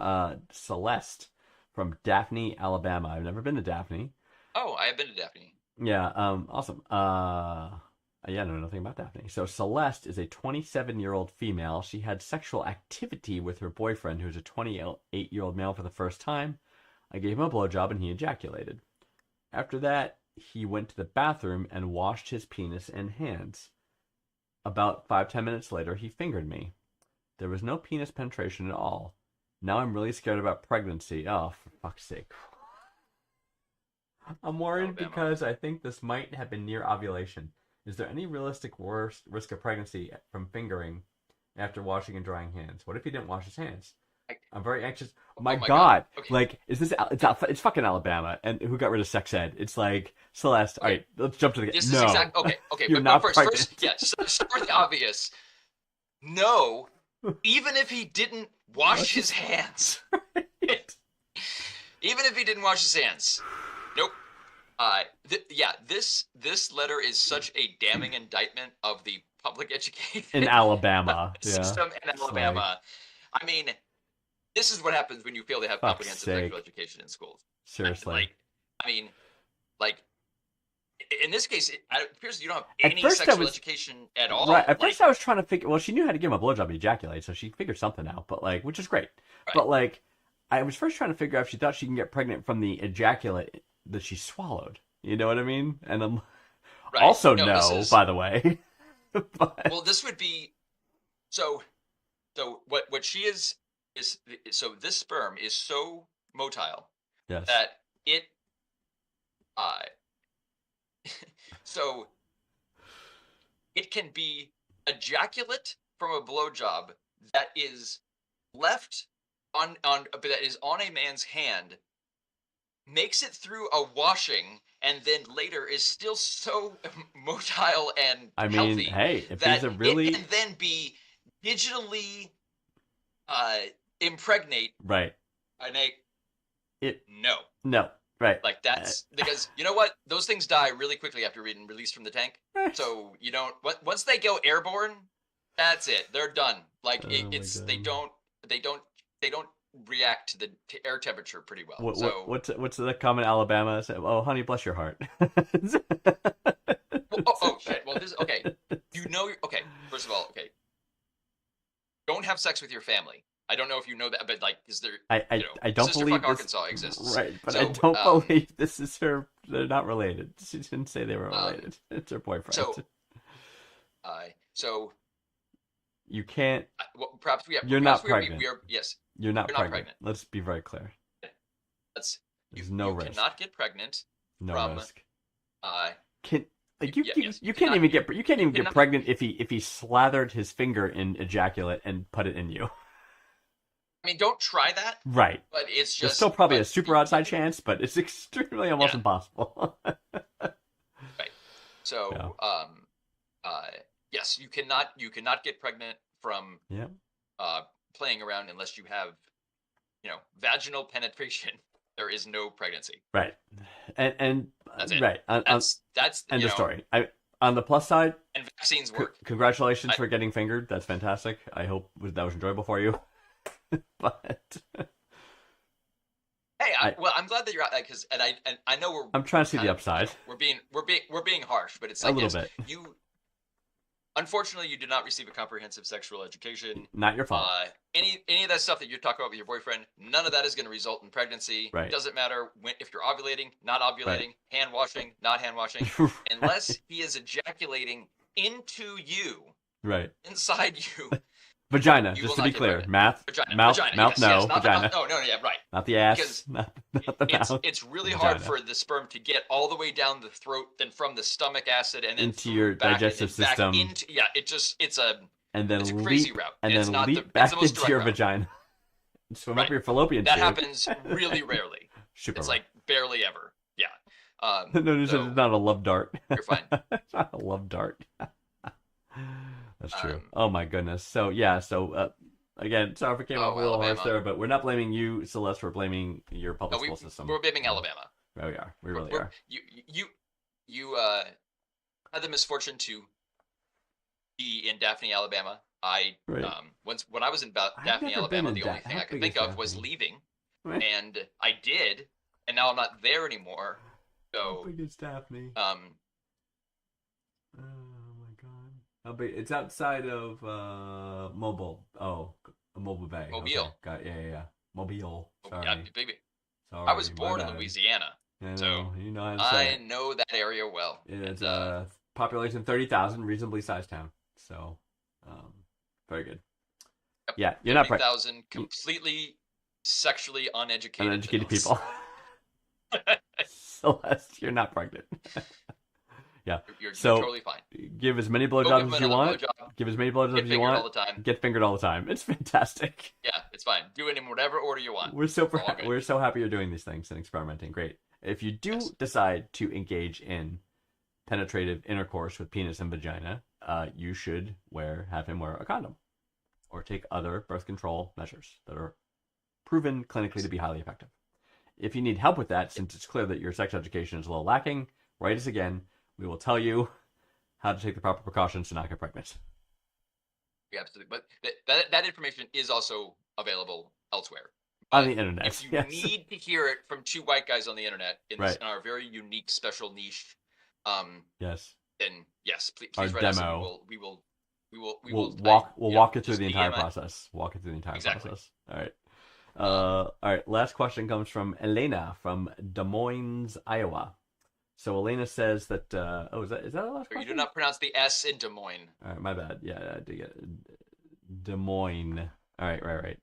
[SPEAKER 2] Celeste from Daphne, Alabama. I've never been to Daphne.
[SPEAKER 3] Oh, I have been to Daphne.
[SPEAKER 2] Yeah, awesome. Yeah, I know nothing about Daphne. So Celeste is a 27-year-old female. She had sexual activity with her boyfriend, who's a 28-year-old male, for the first time. I gave him a blowjob and he ejaculated. After that, he went to the bathroom and washed his penis and hands. About 5-10 minutes later, he fingered me. There was no penis penetration at all. Now I'm really scared about pregnancy. Oh, for fuck's sake. I'm worried
[SPEAKER 3] Alabama.
[SPEAKER 2] because I think this might have been near ovulation. Is there any realistic risk of pregnancy from fingering after washing and drying hands? What if he didn't wash his hands? I'm very anxious. My God.
[SPEAKER 3] Okay.
[SPEAKER 2] Like, is this... It's fucking Alabama. And who got rid of sex ed? It's like, Celeste, all right, let's jump to the...
[SPEAKER 3] This
[SPEAKER 2] no.
[SPEAKER 3] is exactly... Okay,
[SPEAKER 2] You're
[SPEAKER 3] but
[SPEAKER 2] not
[SPEAKER 3] first,
[SPEAKER 2] pregnant.
[SPEAKER 3] start the obvious. No, even if he didn't wash his hands. Even if he didn't wash his hands. Nope. Yeah, this letter is such a damning indictment of the public education
[SPEAKER 2] In Alabama. Yeah.
[SPEAKER 3] system in
[SPEAKER 2] It's
[SPEAKER 3] Alabama.
[SPEAKER 2] like,
[SPEAKER 3] I mean, this is what happens when you fail to have
[SPEAKER 2] fuck's
[SPEAKER 3] comprehensive sexual
[SPEAKER 2] sake.
[SPEAKER 3] education in schools.
[SPEAKER 2] Seriously.
[SPEAKER 3] Like, I mean, like in this case, it appears you don't have
[SPEAKER 2] At
[SPEAKER 3] any
[SPEAKER 2] first I
[SPEAKER 3] sexual
[SPEAKER 2] was-
[SPEAKER 3] education at all.
[SPEAKER 2] Right. At
[SPEAKER 3] Like,
[SPEAKER 2] first I was trying to figure, well, she knew how to give him a blowjob and ejaculate, so she figured something out, but like, which is great.
[SPEAKER 3] Right.
[SPEAKER 2] But like, I was first trying to figure out if she thought she can get pregnant from the ejaculate that she swallowed. You know what I mean? And I'm
[SPEAKER 3] right.
[SPEAKER 2] also
[SPEAKER 3] No,
[SPEAKER 2] no,
[SPEAKER 3] this is-
[SPEAKER 2] by the way. But,
[SPEAKER 3] well, this would be so. So what she is so this sperm is so motile
[SPEAKER 2] yes.
[SPEAKER 3] that it so it can be ejaculate from a blowjob that is left on that is on a man's hand, makes it through a washing, and then later is still so motile and
[SPEAKER 2] I mean,
[SPEAKER 3] healthy
[SPEAKER 2] hey, if
[SPEAKER 3] that
[SPEAKER 2] he's a really
[SPEAKER 3] it can then be digitally impregnate
[SPEAKER 2] right,
[SPEAKER 3] no.
[SPEAKER 2] no, right.
[SPEAKER 3] Like that's because you know what? Those things die really quickly after being released from the tank. So you don't. Once they go airborne, that's it. They're done. Like
[SPEAKER 2] Oh my
[SPEAKER 3] it's
[SPEAKER 2] God.
[SPEAKER 3] they don't react to the air temperature pretty well.
[SPEAKER 2] What,
[SPEAKER 3] so
[SPEAKER 2] what's the common Alabama say? Oh, honey, bless your heart.
[SPEAKER 3] oh shit. Well, this okay. You know. Okay. First of all, okay. Don't have sex with your family. I don't know if you know that, but like, is there?
[SPEAKER 2] I don't
[SPEAKER 3] Sister
[SPEAKER 2] believe
[SPEAKER 3] Fuck
[SPEAKER 2] this.
[SPEAKER 3] Arkansas exists.
[SPEAKER 2] Right, but
[SPEAKER 3] So,
[SPEAKER 2] I don't believe this is her. They're not related. She didn't say they were related. It's her boyfriend.
[SPEAKER 3] So
[SPEAKER 2] you can't.
[SPEAKER 3] well, perhaps we have.
[SPEAKER 2] You're
[SPEAKER 3] perhaps
[SPEAKER 2] not pregnant.
[SPEAKER 3] We are. Yes.
[SPEAKER 2] You're not
[SPEAKER 3] You're not
[SPEAKER 2] pregnant.
[SPEAKER 3] pregnant.
[SPEAKER 2] Let's be very clear.
[SPEAKER 3] That's
[SPEAKER 2] There's no
[SPEAKER 3] you
[SPEAKER 2] risk.
[SPEAKER 3] cannot get pregnant.
[SPEAKER 2] No
[SPEAKER 3] from,
[SPEAKER 2] risk.
[SPEAKER 3] Uh,
[SPEAKER 2] Can like you
[SPEAKER 3] yeah,
[SPEAKER 2] you,
[SPEAKER 3] yes,
[SPEAKER 2] you
[SPEAKER 3] you
[SPEAKER 2] can't
[SPEAKER 3] cannot-
[SPEAKER 2] even get you can't even get
[SPEAKER 3] cannot-
[SPEAKER 2] pregnant if he slathered his finger in ejaculate and put it in you.
[SPEAKER 3] I mean, don't try that.
[SPEAKER 2] Right.
[SPEAKER 3] But it's just
[SPEAKER 2] There's still probably a
[SPEAKER 3] but
[SPEAKER 2] super outside chance, but it's extremely almost
[SPEAKER 3] Yeah.
[SPEAKER 2] impossible.
[SPEAKER 3] Right. So, yes, you cannot get pregnant from
[SPEAKER 2] Yeah.
[SPEAKER 3] playing around unless you have, vaginal penetration. There is no pregnancy.
[SPEAKER 2] Right. And
[SPEAKER 3] That's it.
[SPEAKER 2] right.
[SPEAKER 3] That's
[SPEAKER 2] End
[SPEAKER 3] you
[SPEAKER 2] of
[SPEAKER 3] know,
[SPEAKER 2] story. On the plus side,
[SPEAKER 3] And vaccines work.
[SPEAKER 2] congratulations
[SPEAKER 3] I-
[SPEAKER 2] for getting fingered. That's fantastic. I hope that was enjoyable for you. But
[SPEAKER 3] Hey, I'm glad that you're out because I know we're
[SPEAKER 2] I'm trying to see
[SPEAKER 3] kind
[SPEAKER 2] the
[SPEAKER 3] of,
[SPEAKER 2] upside
[SPEAKER 3] we're being harsh, but it's
[SPEAKER 2] a
[SPEAKER 3] like
[SPEAKER 2] little
[SPEAKER 3] yes,
[SPEAKER 2] bit.
[SPEAKER 3] you unfortunately you did not receive a comprehensive sexual education.
[SPEAKER 2] Not your fault.
[SPEAKER 3] Any of that stuff that you're talking about with your boyfriend, none of that is going to result in pregnancy.
[SPEAKER 2] Right.
[SPEAKER 3] It doesn't matter if you're ovulating, not ovulating, hand washing, not hand washing, unless he is ejaculating into you,
[SPEAKER 2] Right.
[SPEAKER 3] inside you.
[SPEAKER 2] Vagina,
[SPEAKER 3] You
[SPEAKER 2] just
[SPEAKER 3] will
[SPEAKER 2] to
[SPEAKER 3] not
[SPEAKER 2] be
[SPEAKER 3] get
[SPEAKER 2] clear.
[SPEAKER 3] pregnant.
[SPEAKER 2] Mouth,
[SPEAKER 3] Vagina,
[SPEAKER 2] mouth,
[SPEAKER 3] yes,
[SPEAKER 2] no,
[SPEAKER 3] yes, not the
[SPEAKER 2] vagina.
[SPEAKER 3] mouth. No, yeah, right.
[SPEAKER 2] Not the ass,
[SPEAKER 3] Because
[SPEAKER 2] not the mouth.
[SPEAKER 3] It's really hard
[SPEAKER 2] Vagina.
[SPEAKER 3] for the sperm to get all the way down the throat, then from the stomach acid, and then
[SPEAKER 2] Into your
[SPEAKER 3] back,
[SPEAKER 2] digestive
[SPEAKER 3] and then back
[SPEAKER 2] system.
[SPEAKER 3] into, it's a
[SPEAKER 2] And then
[SPEAKER 3] it's a crazy
[SPEAKER 2] leap,
[SPEAKER 3] route.
[SPEAKER 2] and
[SPEAKER 3] It's
[SPEAKER 2] then
[SPEAKER 3] not
[SPEAKER 2] leap
[SPEAKER 3] the- it's
[SPEAKER 2] back
[SPEAKER 3] the most
[SPEAKER 2] into your
[SPEAKER 3] direct route.
[SPEAKER 2] vagina. Swim
[SPEAKER 3] Right.
[SPEAKER 2] up your fallopian
[SPEAKER 3] that
[SPEAKER 2] tube.
[SPEAKER 3] happens really rarely.
[SPEAKER 2] Super
[SPEAKER 3] It's
[SPEAKER 2] rare.
[SPEAKER 3] like barely ever. Yeah.
[SPEAKER 2] No, it's
[SPEAKER 3] so
[SPEAKER 2] not a love dart.
[SPEAKER 3] you're fine.
[SPEAKER 2] It's not a love dart. That's true.
[SPEAKER 3] Um,
[SPEAKER 2] Oh my goodness. So yeah. So again, sorry if it came off a little harsh
[SPEAKER 3] Alabama.
[SPEAKER 2] there, but we're not blaming you, Celeste. We're blaming your public
[SPEAKER 3] No,
[SPEAKER 2] school system.
[SPEAKER 3] we're blaming Alabama.
[SPEAKER 2] Oh, we are. We really
[SPEAKER 3] We're-
[SPEAKER 2] are.
[SPEAKER 3] You had the misfortune to be in Daphne, Alabama. I
[SPEAKER 2] Right.
[SPEAKER 3] when I was in
[SPEAKER 2] I've
[SPEAKER 3] Daphne,
[SPEAKER 2] never been
[SPEAKER 3] Alabama,
[SPEAKER 2] in
[SPEAKER 3] the only thing
[SPEAKER 2] How
[SPEAKER 3] I could
[SPEAKER 2] big
[SPEAKER 3] think
[SPEAKER 2] is
[SPEAKER 3] of was
[SPEAKER 2] Daphne?
[SPEAKER 3] leaving,
[SPEAKER 2] Right.
[SPEAKER 3] and I did, and now I'm not there anymore.
[SPEAKER 2] How
[SPEAKER 3] So
[SPEAKER 2] big is Daphne? Oh my god. How big? It's outside of Mobile. Oh, Mobile Bay.
[SPEAKER 3] Mobile.
[SPEAKER 2] Okay. Got yeah. Mobile. Sorry.
[SPEAKER 3] yeah, baby.
[SPEAKER 2] Sorry.
[SPEAKER 3] I was
[SPEAKER 2] my
[SPEAKER 3] born in
[SPEAKER 2] bad.
[SPEAKER 3] Louisiana.
[SPEAKER 2] I know.
[SPEAKER 3] so
[SPEAKER 2] You know how to say
[SPEAKER 3] I
[SPEAKER 2] it.
[SPEAKER 3] know that area well.
[SPEAKER 2] It's
[SPEAKER 3] and,
[SPEAKER 2] population 30,000, reasonably sized town. So, very good.
[SPEAKER 3] Yep.
[SPEAKER 2] Yeah, you're not pregnant.
[SPEAKER 3] 30,000 completely sexually uneducated.
[SPEAKER 2] Uneducated
[SPEAKER 3] adults.
[SPEAKER 2] people. Celeste, you're not pregnant.
[SPEAKER 3] You're
[SPEAKER 2] So,
[SPEAKER 3] totally fine.
[SPEAKER 2] Give as many
[SPEAKER 3] Go give
[SPEAKER 2] blowjobs
[SPEAKER 3] him
[SPEAKER 2] as you
[SPEAKER 3] another
[SPEAKER 2] want.
[SPEAKER 3] blowjob.
[SPEAKER 2] Give as many blowjobs
[SPEAKER 3] Get
[SPEAKER 2] as you
[SPEAKER 3] fingered all
[SPEAKER 2] want.
[SPEAKER 3] the time.
[SPEAKER 2] Get fingered all the time. It's fantastic.
[SPEAKER 3] Yeah, it's fine. Do it in whatever order you want.
[SPEAKER 2] We're so
[SPEAKER 3] all good.
[SPEAKER 2] we're so happy you're doing these things and experimenting. Great. If you do
[SPEAKER 3] Yes.
[SPEAKER 2] decide to engage in penetrative intercourse with penis and vagina, you should have him wear a condom, or take other birth control measures that are proven clinically to be highly effective. If you need help with that, since it's clear that your sex education is a little lacking, write us again. We will tell you how to take the proper precautions to not get pregnant.
[SPEAKER 3] Yeah, absolutely. But that information is also available elsewhere.
[SPEAKER 2] On the internet.
[SPEAKER 3] If you
[SPEAKER 2] yes.
[SPEAKER 3] need to hear it from two white guys on the internet in,
[SPEAKER 2] Right.
[SPEAKER 3] in our very unique special niche,
[SPEAKER 2] yes,
[SPEAKER 3] then yes, please
[SPEAKER 2] our
[SPEAKER 3] write
[SPEAKER 2] demo.
[SPEAKER 3] us. We will
[SPEAKER 2] walk it through the entire
[SPEAKER 3] DM
[SPEAKER 2] process. Walk it through the entire
[SPEAKER 3] Exactly.
[SPEAKER 2] process. All right. All right. Last question comes from Elena from Des Moines, Iowa. So Elena says that. Is that the last question?
[SPEAKER 3] You do not pronounce the S in Des Moines.
[SPEAKER 2] All right, my bad. Yeah, I did get Des Moines. All right, right.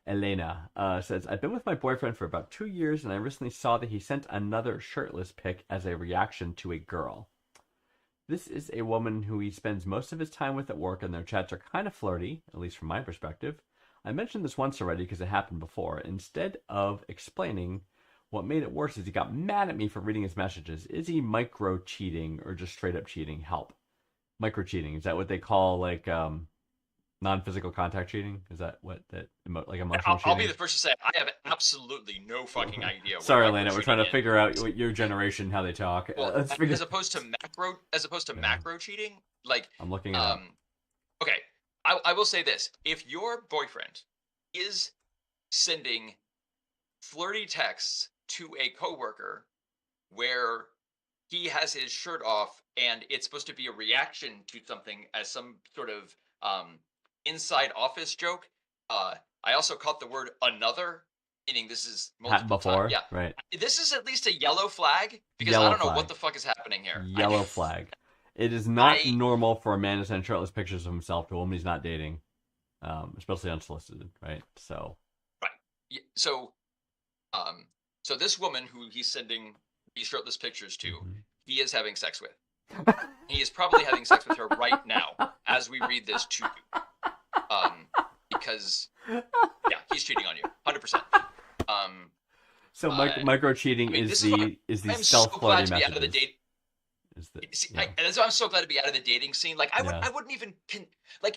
[SPEAKER 2] Elena says, I've been with my boyfriend for about 2 years, and I recently saw that he sent another shirtless pic as a reaction to a girl. This is a woman who he spends most of his time with at work, and their chats are kind of flirty, at least from my perspective. I mentioned this once already because it happened before. Instead of explaining, what made it worse is he got mad at me for reading his messages. Is he micro-cheating or just straight-up cheating? Help. Micro-cheating, is that what they call, like, non-physical contact cheating? Is that what that like emotional cheating?
[SPEAKER 3] I'll be the first to say I have absolutely no fucking idea.
[SPEAKER 2] Sorry, Elena, we're trying to figure out what your generation how they talk.
[SPEAKER 3] Well, as opposed to macro cheating, like
[SPEAKER 2] I'm looking at.
[SPEAKER 3] Okay, I will say this: if your boyfriend is sending flirty texts to a coworker where he has his shirt off and it's supposed to be a reaction to something as some sort of inside office joke. I also caught the word another, meaning this is multiple
[SPEAKER 2] before.
[SPEAKER 3] Yeah,
[SPEAKER 2] right.
[SPEAKER 3] This is at least a yellow flag because
[SPEAKER 2] yellow
[SPEAKER 3] I don't know
[SPEAKER 2] flag.
[SPEAKER 3] what the fuck is happening here.
[SPEAKER 2] Yellow flag. It is not normal for a man to send shirtless pictures of himself to a woman he's not dating, especially unsolicited, right? So.
[SPEAKER 3] Right. Yeah, so this woman who he's sending these shirtless pictures to, he is having sex with. He is probably having sex with her right now as we read this to you. Because he's cheating on you, 100%.
[SPEAKER 2] So micro cheating is the stealth flirty messages.
[SPEAKER 3] That's why I'm so glad to be out of the dating scene. Like I wouldn't even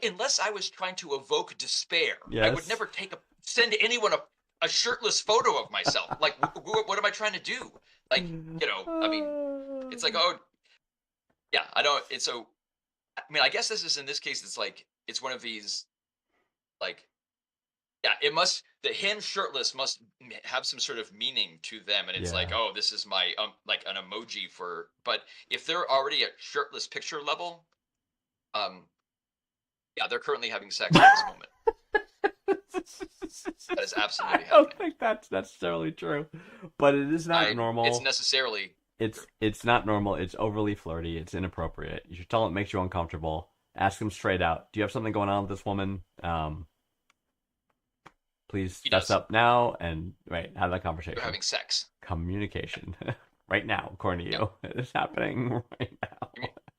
[SPEAKER 3] unless I was trying to evoke despair. Yes. I would never send anyone a shirtless photo of myself. Like what am I trying to do? Like, I mean, it's like, oh yeah, I don't. It's so. I mean, I guess this case. It's like it's one of these, like, it must. The him shirtless must have some sort of meaning to them, and it's like, oh, this is my like an emoji for. But if they're already at shirtless picture level, they're currently having sex at this moment. That is absolutely happening.
[SPEAKER 2] I don't think that's necessarily true, but it is not normal.
[SPEAKER 3] It's necessarily.
[SPEAKER 2] It's not normal. It's overly flirty. It's inappropriate. You should tell him it makes you uncomfortable. Ask him straight out. Do you have something going on with this woman? Please fess up now and have that conversation.
[SPEAKER 3] You're having sex.
[SPEAKER 2] Communication. Right now, according to you. It is happening right now.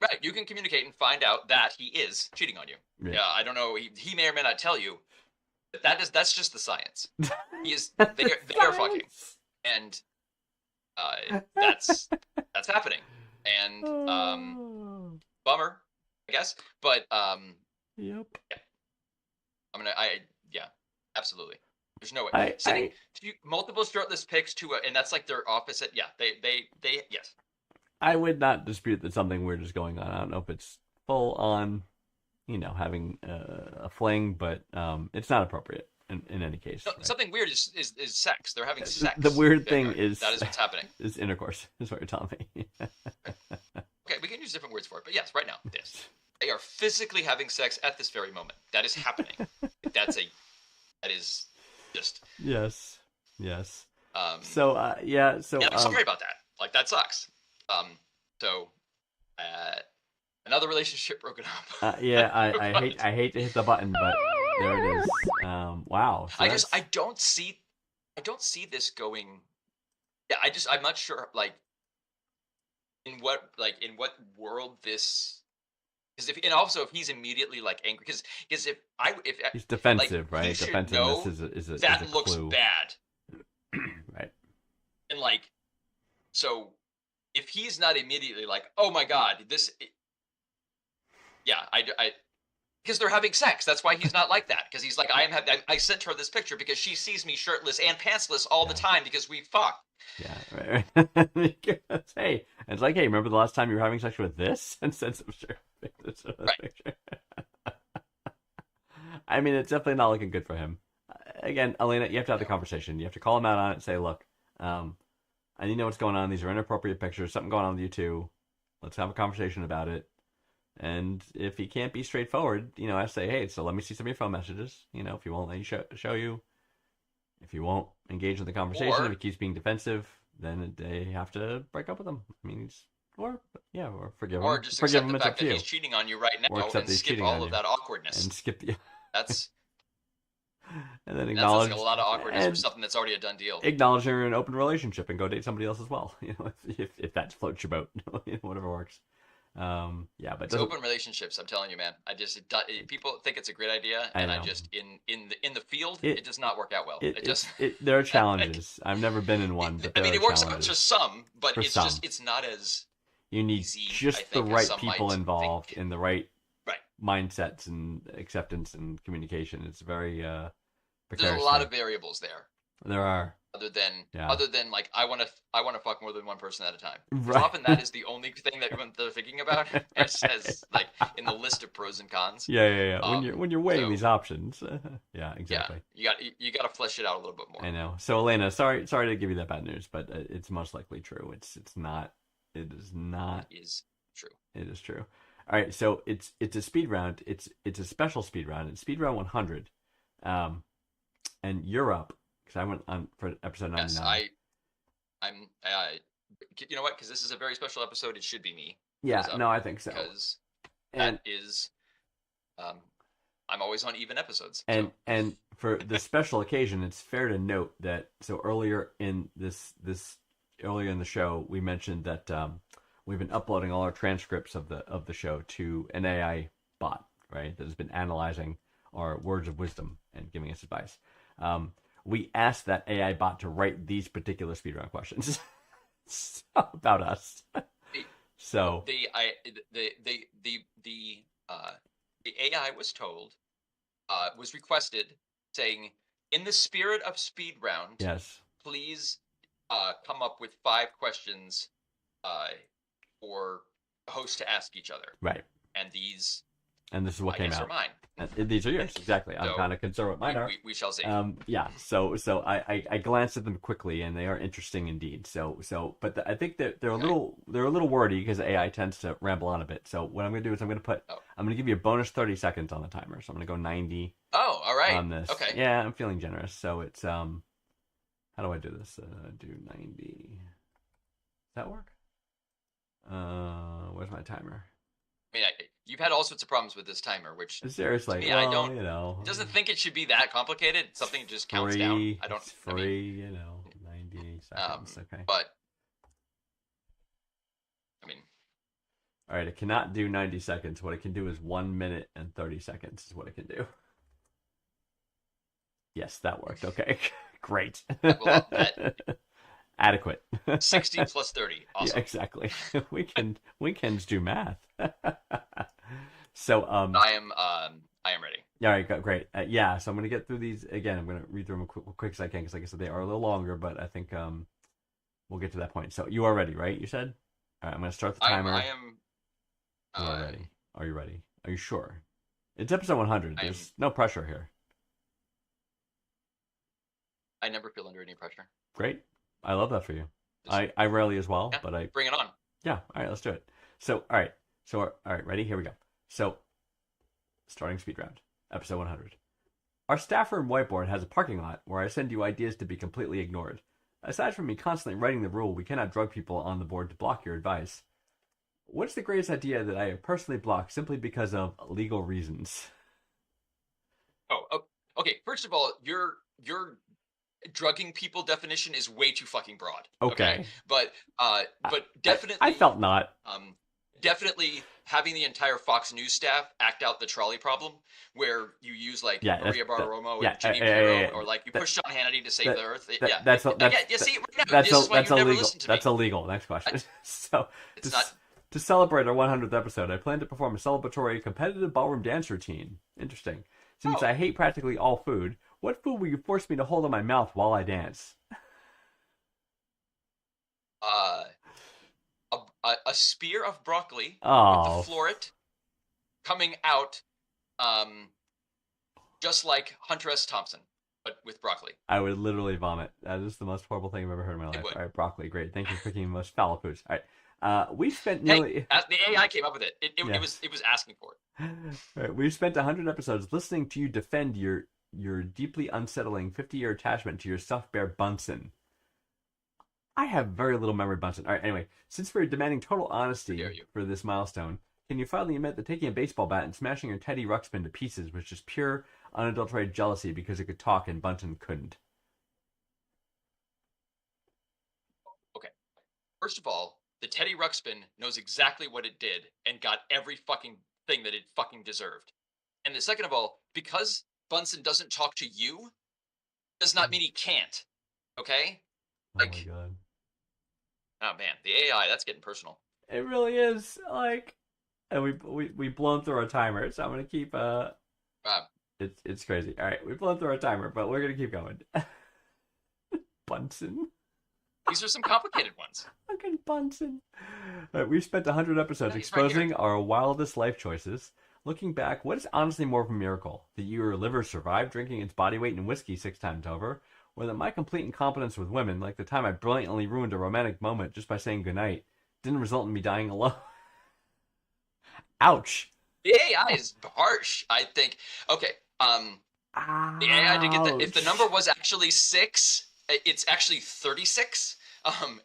[SPEAKER 3] Right. You can communicate and find out that he is cheating on you. Yeah. I don't know. He may or may not tell you. But that's just the science. He is. They are fucking. And that's happening, and bummer, I guess. But
[SPEAKER 2] yep.
[SPEAKER 3] Yeah, absolutely. There's no way sending multiple shirtless pics to and that's like their office at they yes.
[SPEAKER 2] I would not dispute that something weird is going on. I don't know if it's full on, having a fling, but it's not appropriate. In any case,
[SPEAKER 3] no, right? Something weird is sex. They're having sex.
[SPEAKER 2] The weird thing is
[SPEAKER 3] that is what's happening.
[SPEAKER 2] Is intercourse. Is what you're telling me.
[SPEAKER 3] Okay, we can use different words for it, but yes, right now, they are physically having sex at this very moment. That is happening. That is just
[SPEAKER 2] yes. So
[SPEAKER 3] I'm sorry about that. Like that sucks. Another relationship broken up.
[SPEAKER 2] I hate to hit the button, but there it is. Wow. So
[SPEAKER 3] I don't see this going. Yeah, I'm not sure. Like, in what world this? Because if he's immediately like angry, because if
[SPEAKER 2] he's defensive,
[SPEAKER 3] like,
[SPEAKER 2] right? Defensiveness is a
[SPEAKER 3] that
[SPEAKER 2] is a
[SPEAKER 3] looks
[SPEAKER 2] clue.
[SPEAKER 3] bad,
[SPEAKER 2] right?
[SPEAKER 3] And like, so if he's not immediately like, oh my god, this. Yeah, because they're having sex. That's why he's not like that. Because he's like, I sent her this picture because she sees me shirtless and pantsless all the time because we fuck.
[SPEAKER 2] Yeah, right. Hey, it's like, hey, remember the last time you were having sex with this? And send some pictures of this picture. I mean, it's definitely not looking good for him. Again, Elena, you have to have the conversation. You have to call him out on it and say, look, I need to know what's going on. These are inappropriate pictures. Something going on with you two. Let's have a conversation about it. And if he can't be straightforward, I say, hey, so let me see some of your phone messages. If he won't let you show you, if he won't engage in the conversation, if he keeps being defensive, then they have to break up with him. I mean, or forgive him.
[SPEAKER 3] Or just accept the fact that he's cheating on you right now and skip all of that awkwardness.
[SPEAKER 2] And skip the...
[SPEAKER 3] That's...
[SPEAKER 2] And then acknowledge...
[SPEAKER 3] That's like a lot of awkwardness for something that's already a done deal.
[SPEAKER 2] Acknowledge you're in an open relationship and go date somebody else as well. If that floats your boat. Whatever works. But
[SPEAKER 3] it's open relationships. I'm telling you, man. People think it's a great idea, and I just in the field, it does not work out well.
[SPEAKER 2] There are challenges. I've never been in one, but it
[SPEAKER 3] works out for some, but it's not as
[SPEAKER 2] you need
[SPEAKER 3] easy,
[SPEAKER 2] just the right people involved in the right mindsets and acceptance and communication. It's very
[SPEAKER 3] there's a lot of variables there.
[SPEAKER 2] There are.
[SPEAKER 3] Other than like I want to fuck more than one person at a time.
[SPEAKER 2] Right.
[SPEAKER 3] Often that is the only thing that they're thinking about as like in the list of pros and cons.
[SPEAKER 2] Yeah. When you're weighing these options, exactly.
[SPEAKER 3] Yeah, you got to flesh it out a little bit more.
[SPEAKER 2] I know. So Elena, sorry to give you that bad news, but it's most likely true. It is not. It is true. It is true. All right, so it's a speed round. It's a special speed round. It's speed round 100, and you're up. Because I went on for episode 99.
[SPEAKER 3] Yes, I'm. You know what? Because this is a very special episode. It should be me.
[SPEAKER 2] Yeah, no, I think so.
[SPEAKER 3] Because that is, I'm always on even episodes.
[SPEAKER 2] And for the special occasion, it's fair to note that earlier in the show, we mentioned that we've been uploading all our transcripts of the show to an AI bot, right? That has been analyzing our words of wisdom and giving us advice. We asked that AI bot to write these particular speedrun questions about us. So
[SPEAKER 3] the AI was requested saying, in the spirit of speed round,
[SPEAKER 2] yes,
[SPEAKER 3] please come up with 5 questions for the host to ask each other.
[SPEAKER 2] Right.
[SPEAKER 3] And this
[SPEAKER 2] is what came out.
[SPEAKER 3] Are mine.
[SPEAKER 2] These are yours, exactly. I'm kind of concerned what mine are.
[SPEAKER 3] We shall see.
[SPEAKER 2] So I glanced at them quickly, and they are interesting indeed. But I think that they're a little wordy because AI tends to ramble on a bit. So what I'm going to do is I'm going to give you a bonus 30 seconds on the timer. So I'm going to go 90.
[SPEAKER 3] Oh, all right.
[SPEAKER 2] On this.
[SPEAKER 3] Okay.
[SPEAKER 2] Yeah, I'm feeling generous. So it's how do I do this? Do 90. Does that work? Where's my timer?
[SPEAKER 3] I mean, you've had all sorts of problems with this timer, which
[SPEAKER 2] seriously,
[SPEAKER 3] to me, it doesn't think it should be that complicated. Something just counts down.
[SPEAKER 2] It's free, 90 seconds. Okay.
[SPEAKER 3] But I mean,
[SPEAKER 2] all right, it cannot do 90 seconds. What it can do is 1 minute and 30 seconds is what it can do. Yes, that worked. Okay, great.
[SPEAKER 3] Well,
[SPEAKER 2] adequate.
[SPEAKER 3] 60 plus 30. Awesome.
[SPEAKER 2] Yeah, exactly. we can do math. So
[SPEAKER 3] I am ready.
[SPEAKER 2] Yeah, all right, great. So I'm gonna get through these again. I'm gonna read through them quick as I can because, like I said, they are a little longer, but I think we'll get to that point. So you are ready, right? You said. All right, I'm gonna start the timer.
[SPEAKER 3] I am.
[SPEAKER 2] You are ready. Are you ready? Are you sure? It's episode 100. There's no pressure here.
[SPEAKER 3] I never feel under any pressure.
[SPEAKER 2] Great. I love that for you. I rarely as well, but I
[SPEAKER 3] bring it on.
[SPEAKER 2] Yeah. All right, let's do it. So, all right, ready? Here we go. So, starting speed round, episode 100. Our staff room whiteboard has a parking lot where I send you ideas to be completely ignored. Aside from me constantly writing the rule, we cannot drug people on the board to block your advice. What's the greatest idea that I have personally blocked simply because of legal reasons?
[SPEAKER 3] Oh, okay. First of all, your drugging people definition is way too fucking broad.
[SPEAKER 2] Okay.
[SPEAKER 3] But definitely
[SPEAKER 2] I felt not.
[SPEAKER 3] Definitely having the entire Fox News staff act out the trolley problem, where you use like Maria Bartiromo and Jimmy Pirro, or like you push Sean Hannity to save the Earth. That's illegal. Next question. So
[SPEAKER 2] it's not To celebrate our 100th episode, I plan to perform a celebratory competitive ballroom dance routine. Interesting. Since I hate practically all food, what food will you force me to hold in my mouth while I dance?
[SPEAKER 3] A spear of broccoli
[SPEAKER 2] Oh.
[SPEAKER 3] with the floret coming out, just like Hunter S. Thompson, but with broccoli.
[SPEAKER 2] I would literally vomit. That is the most horrible thing I've ever heard in my life.
[SPEAKER 3] would.
[SPEAKER 2] All right, broccoli, great. Thank you for picking the most foul foods. All right, we spent nearly.
[SPEAKER 3] Hey, the AI came up with it. It
[SPEAKER 2] Yes.
[SPEAKER 3] was asking for it.
[SPEAKER 2] All right, we've spent 100 episodes listening to you defend your deeply unsettling 50-year attachment to your stuffed bear Bunsen. I have very little memory of Bunsen. All right, anyway, since we're demanding total honesty
[SPEAKER 3] How dare you.
[SPEAKER 2] for this milestone, can you finally admit that taking a baseball bat and smashing your Teddy Ruxpin to pieces was just pure, unadulterated jealousy because it could talk and Bunsen couldn't?
[SPEAKER 3] Okay. First of all, the Teddy Ruxpin knows exactly what it did and got every fucking thing that it fucking deserved. And the second of all, because Bunsen doesn't talk to you, does not mean he can't. Okay? Like,
[SPEAKER 2] oh my god.
[SPEAKER 3] oh man, the AI, that's getting personal.
[SPEAKER 2] It really is. Like, and we've blown through our timer, so I'm gonna keep it's crazy. All right, we've blown through our timer, but we're gonna keep going. Bunsen.
[SPEAKER 3] These are some complicated ones.
[SPEAKER 2] Fucking Bunsen. All right, we've spent 100 episodes
[SPEAKER 3] Yeah, he's right
[SPEAKER 2] exposing our wildest life choices. Looking back, what is honestly more of a miracle? That your liver survived drinking its body weight in whiskey 6 times over? Or that my complete incompetence with women, like the time I brilliantly ruined a romantic moment just by saying goodnight, didn't result in me dying alone? Ouch.
[SPEAKER 3] The AI is harsh, I think. Okay, the AI did get that. If the number was actually 6, it's actually 36.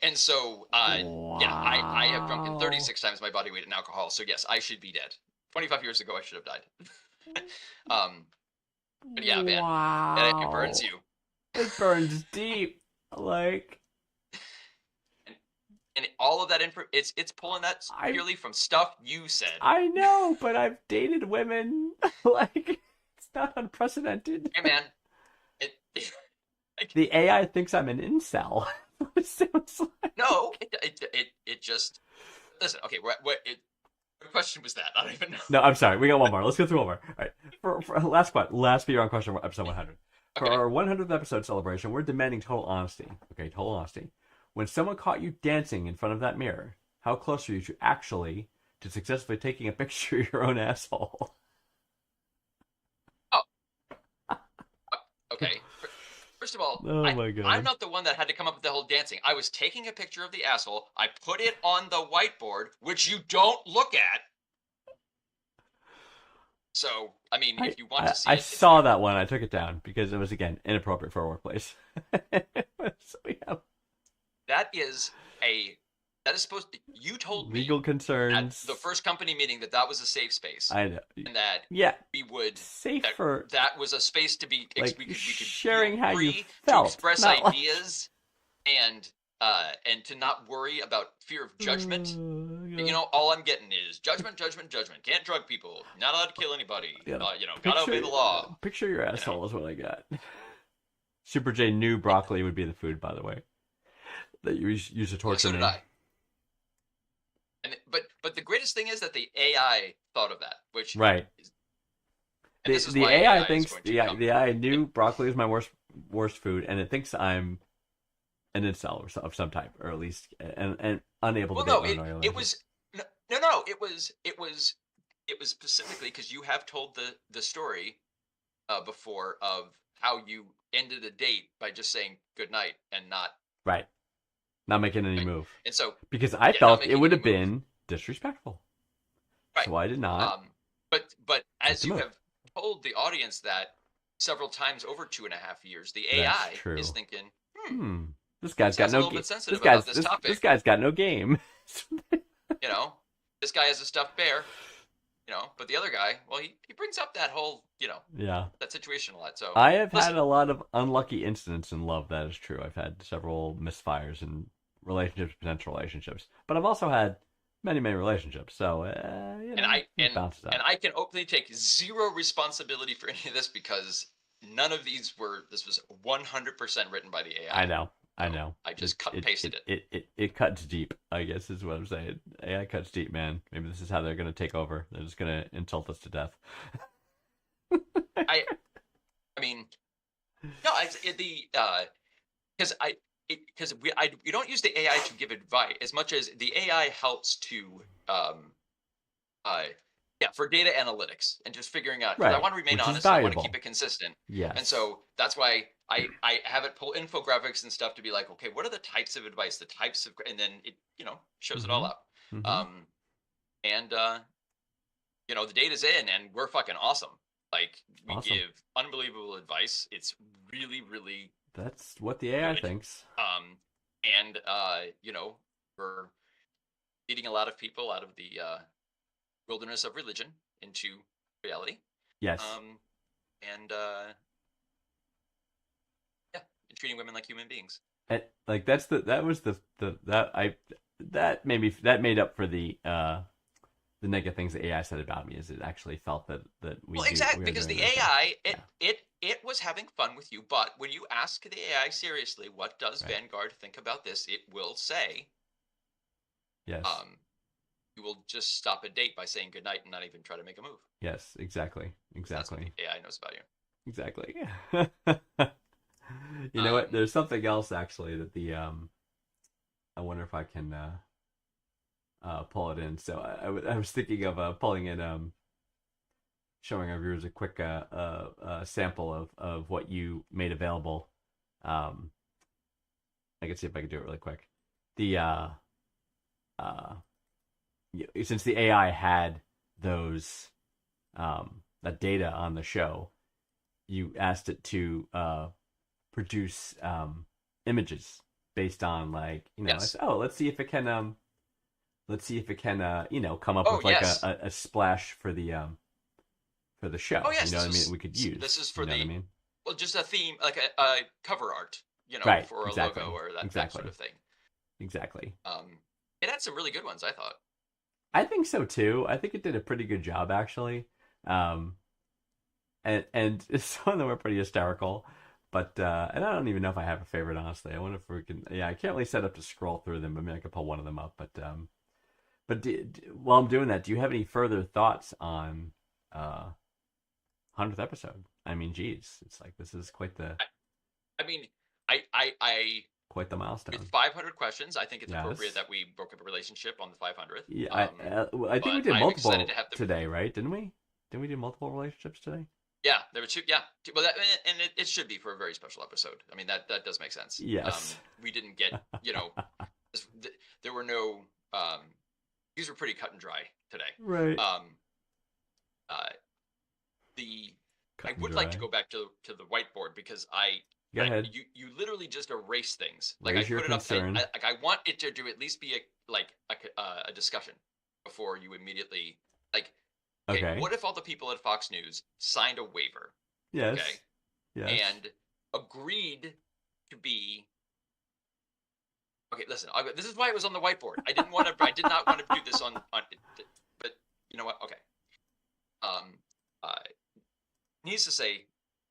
[SPEAKER 3] And so, yeah, I have drunken 36 times my body weight in alcohol. So yes, I should be dead. 25 years ago, I should have died. But yeah, man,
[SPEAKER 2] wow.
[SPEAKER 3] it burns you.
[SPEAKER 2] It burns deep. Like,
[SPEAKER 3] and all of that info, it's pulling that purely from stuff you said.
[SPEAKER 2] I know, but I've dated women. Like, it's not unprecedented.
[SPEAKER 3] Hey, man.
[SPEAKER 2] The AI thinks I'm an incel. It sounds like.
[SPEAKER 3] No, it just listen. Okay, what question was that? I don't even know.
[SPEAKER 2] No, I'm sorry. We got one more. Let's go through one more. All right. For last Be Wrong question, episode 100. For
[SPEAKER 3] Okay.
[SPEAKER 2] our 100th episode celebration, we're demanding total honesty. Okay, total honesty. When someone caught you dancing in front of that mirror, how close are you to successfully taking a picture of your own asshole?
[SPEAKER 3] Oh. Okay. First of all,
[SPEAKER 2] Oh my God.
[SPEAKER 3] I'm not the one that had to come up with the whole dancing. I was taking a picture of the asshole. I put it on the whiteboard, which you don't look at. So, I mean, if you want to see
[SPEAKER 2] I
[SPEAKER 3] it,
[SPEAKER 2] saw that one. I took it down because it was, again, inappropriate for a workplace. So we have
[SPEAKER 3] that is supposed to, you told me
[SPEAKER 2] legal
[SPEAKER 3] at
[SPEAKER 2] concerns.
[SPEAKER 3] the first company meeting that was a safe space.
[SPEAKER 2] I know.
[SPEAKER 3] And that
[SPEAKER 2] Yeah,
[SPEAKER 3] we would
[SPEAKER 2] safer.
[SPEAKER 3] that was a space to be
[SPEAKER 2] Like,
[SPEAKER 3] we could
[SPEAKER 2] sharing
[SPEAKER 3] feel
[SPEAKER 2] how you
[SPEAKER 3] free
[SPEAKER 2] felt,
[SPEAKER 3] to express
[SPEAKER 2] not like-
[SPEAKER 3] ideas and to not worry about fear of judgment.
[SPEAKER 2] Yeah.
[SPEAKER 3] You know, all I'm getting is judgment. Can't drug people. Not allowed to kill anybody.
[SPEAKER 2] Yeah.
[SPEAKER 3] Gotta obey the law.
[SPEAKER 2] Picture your asshole is what I got. Super J knew broccoli would be the food, by the way, that you use to torture
[SPEAKER 3] So
[SPEAKER 2] me.
[SPEAKER 3] did I. And but the greatest thing is that the AI thought of that, which
[SPEAKER 2] Right.
[SPEAKER 3] And this is
[SPEAKER 2] The
[SPEAKER 3] why
[SPEAKER 2] AI
[SPEAKER 3] is
[SPEAKER 2] thinks
[SPEAKER 3] going to
[SPEAKER 2] the
[SPEAKER 3] come.
[SPEAKER 2] AI knew broccoli is my worst food, and it thinks I'm an incel of some type, or at least and unable
[SPEAKER 3] Well,
[SPEAKER 2] to
[SPEAKER 3] no,
[SPEAKER 2] date women or
[SPEAKER 3] it was no, it was specifically because you have told the story before of how you ended a date by just saying good night and not
[SPEAKER 2] right, not making any
[SPEAKER 3] Right.
[SPEAKER 2] move
[SPEAKER 3] and so
[SPEAKER 2] because I
[SPEAKER 3] not
[SPEAKER 2] felt
[SPEAKER 3] making
[SPEAKER 2] it would
[SPEAKER 3] any
[SPEAKER 2] have been disrespectful,
[SPEAKER 3] Right.
[SPEAKER 2] so I did not.
[SPEAKER 3] But as
[SPEAKER 2] the
[SPEAKER 3] you
[SPEAKER 2] move.
[SPEAKER 3] have told the audience that several times over 2.5 years, the
[SPEAKER 2] That's
[SPEAKER 3] AI
[SPEAKER 2] true.
[SPEAKER 3] is thinking,
[SPEAKER 2] This guy's
[SPEAKER 3] This
[SPEAKER 2] got
[SPEAKER 3] guy's a
[SPEAKER 2] no
[SPEAKER 3] little
[SPEAKER 2] game.
[SPEAKER 3] bit sensitive
[SPEAKER 2] This guy's
[SPEAKER 3] about this topic.
[SPEAKER 2] this guy's got no game.
[SPEAKER 3] This guy has a stuffed bear, but the other guy, well, he brings up that whole,
[SPEAKER 2] Yeah.
[SPEAKER 3] that situation a lot. So
[SPEAKER 2] I have
[SPEAKER 3] listen,
[SPEAKER 2] had a lot of unlucky incidents in love. That is true. I've had several misfires in relationships, potential relationships, but I've also had many relationships. So it bounces out.
[SPEAKER 3] and I can openly take zero responsibility for any of this because none of these this was 100% written by the AI.
[SPEAKER 2] I know. I know.
[SPEAKER 3] I just cut and pasted it.
[SPEAKER 2] It cuts deep, I guess is what I'm saying. AI cuts deep, man. Maybe this is how they're going to take over. They're just going to insult us to death.
[SPEAKER 3] I mean, no, because we don't use the AI to give advice as much as the AI helps to for data analytics and just figuring out, because I want to remain honest, I want to keep it consistent.
[SPEAKER 2] Yes.
[SPEAKER 3] And so that's why I have it pull infographics and stuff to be like, okay, what are the types of advice, and then it, shows it all up. And the data's in and we're fucking awesome. Like, we give unbelievable advice. It's really, really,
[SPEAKER 2] that's what the AI thinks.
[SPEAKER 3] And we're leading a lot of people out of the wilderness of religion into reality.
[SPEAKER 2] Yes.
[SPEAKER 3] And treating women like human beings.
[SPEAKER 2] And, like, that made up for the negative things the AI said about me. Is it actually felt that we
[SPEAKER 3] exactly, because the AI it was having fun with you, but when you ask the AI seriously, what does Vanguard think about this, it will say,
[SPEAKER 2] yes.
[SPEAKER 3] You will just stop a date by saying goodnight and not even try to make a move.
[SPEAKER 2] Yes, exactly.
[SPEAKER 3] That's what the AI knows about you.
[SPEAKER 2] Exactly. You know what? There's something else actually that I wonder if I can pull it in. So I was thinking of pulling in, showing our viewers a quick sample of what you made available. I can see if I can do it really quick. Since the AI had those that data on the show, you asked it to produce images based on, like,
[SPEAKER 3] yes.
[SPEAKER 2] Let's see if it can come up with like a splash for the show.
[SPEAKER 3] Oh yes,
[SPEAKER 2] what I mean? We could use.
[SPEAKER 3] This is for
[SPEAKER 2] what I mean?
[SPEAKER 3] Well, just a theme, like a cover art, for a logo or that sort of thing.
[SPEAKER 2] Exactly.
[SPEAKER 3] It had some really good ones, I thought.
[SPEAKER 2] I think so too. I think it did a pretty good job, actually. And some of them were pretty hysterical. But and I don't even know if I have a favorite, honestly. I wonder if we can. Yeah, I can't really set up to scroll through them. But maybe I could pull one of them up. But while I'm doing that, do you have any further thoughts on 100th episode? I mean, geez, it's like this is quite the.
[SPEAKER 3] I mean, I
[SPEAKER 2] quite the milestone.
[SPEAKER 3] With 500 questions, I think it's appropriate that we broke up a relationship on the 500th.
[SPEAKER 2] Yeah, I think we did multiple today, right? Didn't we? Didn't we do multiple relationships today?
[SPEAKER 3] Yeah, there were two. Yeah, well, it should be for a very special episode. I mean, that does make sense.
[SPEAKER 2] Yes.
[SPEAKER 3] We didn't get, there were no. These were pretty cut and dry today.
[SPEAKER 2] Right.
[SPEAKER 3] I would like to go back to the whiteboard because
[SPEAKER 2] Go ahead.
[SPEAKER 3] You literally just erase things.
[SPEAKER 2] Like, I put it up.
[SPEAKER 3] I want it to at least be a discussion before you immediately Okay. What if all the people at Fox News signed a waiver?
[SPEAKER 2] Yes.
[SPEAKER 3] Okay.
[SPEAKER 2] Yes.
[SPEAKER 3] And agreed to be. Okay, listen. This is why it was on the whiteboard. I did not want to do this on. But you know what? Okay. Needs to say,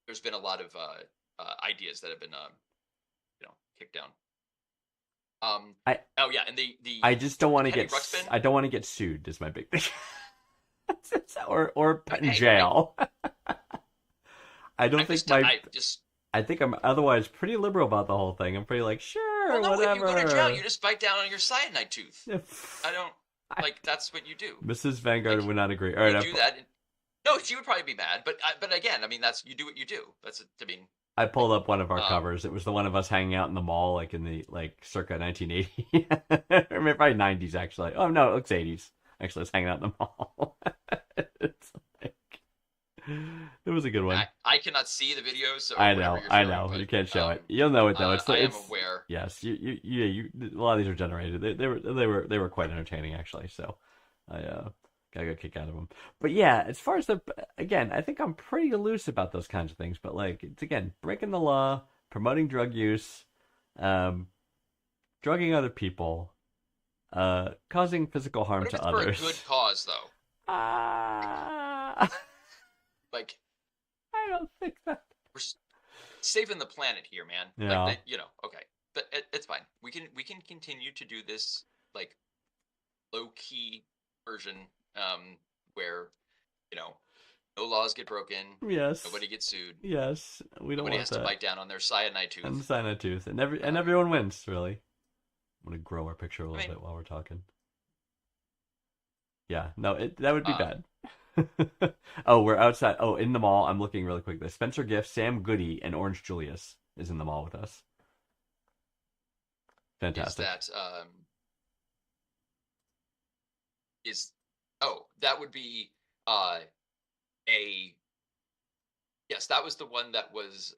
[SPEAKER 3] there's been a lot of ideas that have been kicked down. And the
[SPEAKER 2] I just don't want to get.
[SPEAKER 3] Ruxpin?
[SPEAKER 2] I don't want to get sued. Is my big thing. or put in jail. I think I'm otherwise pretty liberal about the whole thing. I'm pretty like, sure, whatever.
[SPEAKER 3] If you go to jail, you just bite down on your cyanide tooth. That's what you do.
[SPEAKER 2] Mrs. Vanguard would not agree. All right,
[SPEAKER 3] do that. No, she would probably be mad. But again, I mean, you do what you do.
[SPEAKER 2] I pulled up one of our covers. It was the one of us hanging out in the mall, like in the circa 1980, or maybe probably 90s actually. Oh no, it looks 80s. Actually, I was hanging out in the mall. It's it was a good one.
[SPEAKER 3] I cannot see the videos, so
[SPEAKER 2] I know. You can't show it. You'll know it though.
[SPEAKER 3] I am aware.
[SPEAKER 2] Yes, you. A lot of these are generated. They were quite entertaining actually. So I got a good kick out of them. But yeah, as far as again, I think I'm pretty loose about those kinds of things. But like, it's again breaking the law, promoting drug use, drugging other people. Causing physical harm to others.
[SPEAKER 3] For a good cause, though. I
[SPEAKER 2] don't think that
[SPEAKER 3] we're saving the planet here, man.
[SPEAKER 2] Yeah.
[SPEAKER 3] Okay. but it's fine. We can continue to do this like low key version, where no laws get broken,
[SPEAKER 2] Yes.
[SPEAKER 3] nobody gets sued,
[SPEAKER 2] Yes. We don't
[SPEAKER 3] nobody
[SPEAKER 2] want
[SPEAKER 3] has
[SPEAKER 2] that.
[SPEAKER 3] to bite down on their cyanide tooth.
[SPEAKER 2] And cyanide tooth, and everyone wins. Really. I'm gonna grow our picture a little bit while we're talking. Yeah. No, that would be bad. Oh, we're outside. Oh, in the mall. I'm looking really quick. The Spencer Gift, Sam Goody, and Orange Julius is in the mall with us. Fantastic.
[SPEAKER 3] That would be yes, that was the one that was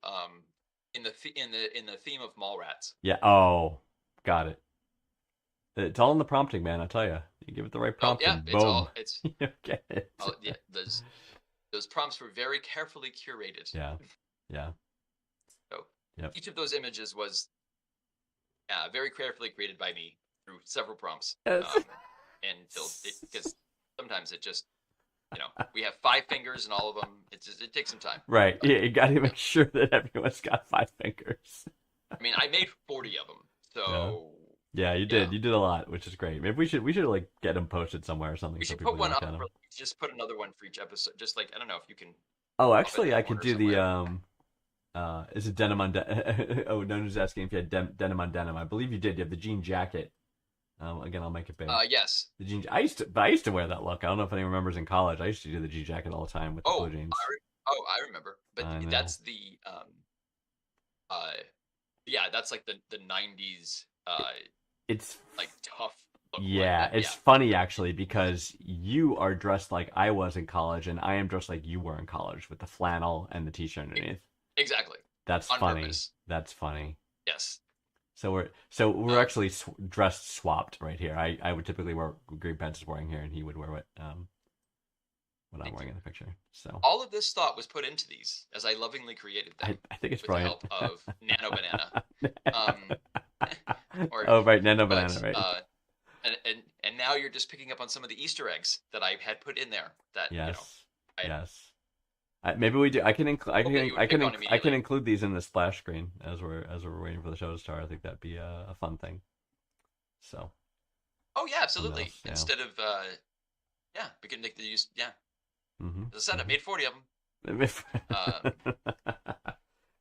[SPEAKER 3] in the theme of Mallrats.
[SPEAKER 2] Yeah. Oh, got it. It's all in the prompting, man. I tell you, you give it the right prompt.
[SPEAKER 3] Oh, yeah,
[SPEAKER 2] boom.
[SPEAKER 3] It's
[SPEAKER 2] you get it.
[SPEAKER 3] Oh, yeah, those prompts were very carefully curated.
[SPEAKER 2] Yeah.
[SPEAKER 3] So
[SPEAKER 2] yep.
[SPEAKER 3] Each of those images was very carefully created by me through several prompts.
[SPEAKER 2] Yes.
[SPEAKER 3] Because sometimes it just, we have 5 fingers and all of them. It takes some time.
[SPEAKER 2] Right. Yeah, you got to make sure that everyone's got 5 fingers.
[SPEAKER 3] I mean, I made 40 of them, so.
[SPEAKER 2] Yeah, you did. Yeah. You did a lot, which is great. Maybe we should like get them posted somewhere or something.
[SPEAKER 3] We should put one up. Just put another one for each episode. Just like, I don't know if you can.
[SPEAKER 2] Oh, actually, I could do somewhere. Is it denim on denim? Oh, no one's asking if you had denim on denim. I believe you did. You have the jean jacket. Again, I'll make it big.
[SPEAKER 3] Yes.
[SPEAKER 2] The jean. I used to wear that look. I don't know if anyone remembers in college. I used to do the jean jacket all the time with the blue jeans.
[SPEAKER 3] I remember. But that's the yeah, that's like the 90s.
[SPEAKER 2] It's
[SPEAKER 3] like tough.
[SPEAKER 2] Yeah, like it's funny actually because you are dressed like I was in college, and I am dressed like you were in college with the flannel and the t-shirt underneath.
[SPEAKER 3] Exactly.
[SPEAKER 2] That's
[SPEAKER 3] on
[SPEAKER 2] funny.
[SPEAKER 3] Purpose.
[SPEAKER 2] That's funny.
[SPEAKER 3] Yes.
[SPEAKER 2] So we're actually dressed swapped right here. I would typically wear what Greg Pence is wearing here, and he would wear what I'm wearing in the picture. So
[SPEAKER 3] all of this thought was put into these as I lovingly created them.
[SPEAKER 2] I think it's
[SPEAKER 3] with
[SPEAKER 2] brilliant.
[SPEAKER 3] the help of Nano Banana.
[SPEAKER 2] Right, Nano Banana, right?
[SPEAKER 3] And now you're just picking up on some of the Easter eggs that I had put in there. That
[SPEAKER 2] yes. Maybe we do. I can include these in the splash screen as we're waiting for the show to start. I think that'd be a fun thing. So.
[SPEAKER 3] Oh yeah, absolutely. Instead of we can make the use. Yeah.
[SPEAKER 2] Mm-hmm.
[SPEAKER 3] As I said, I made 40 of them.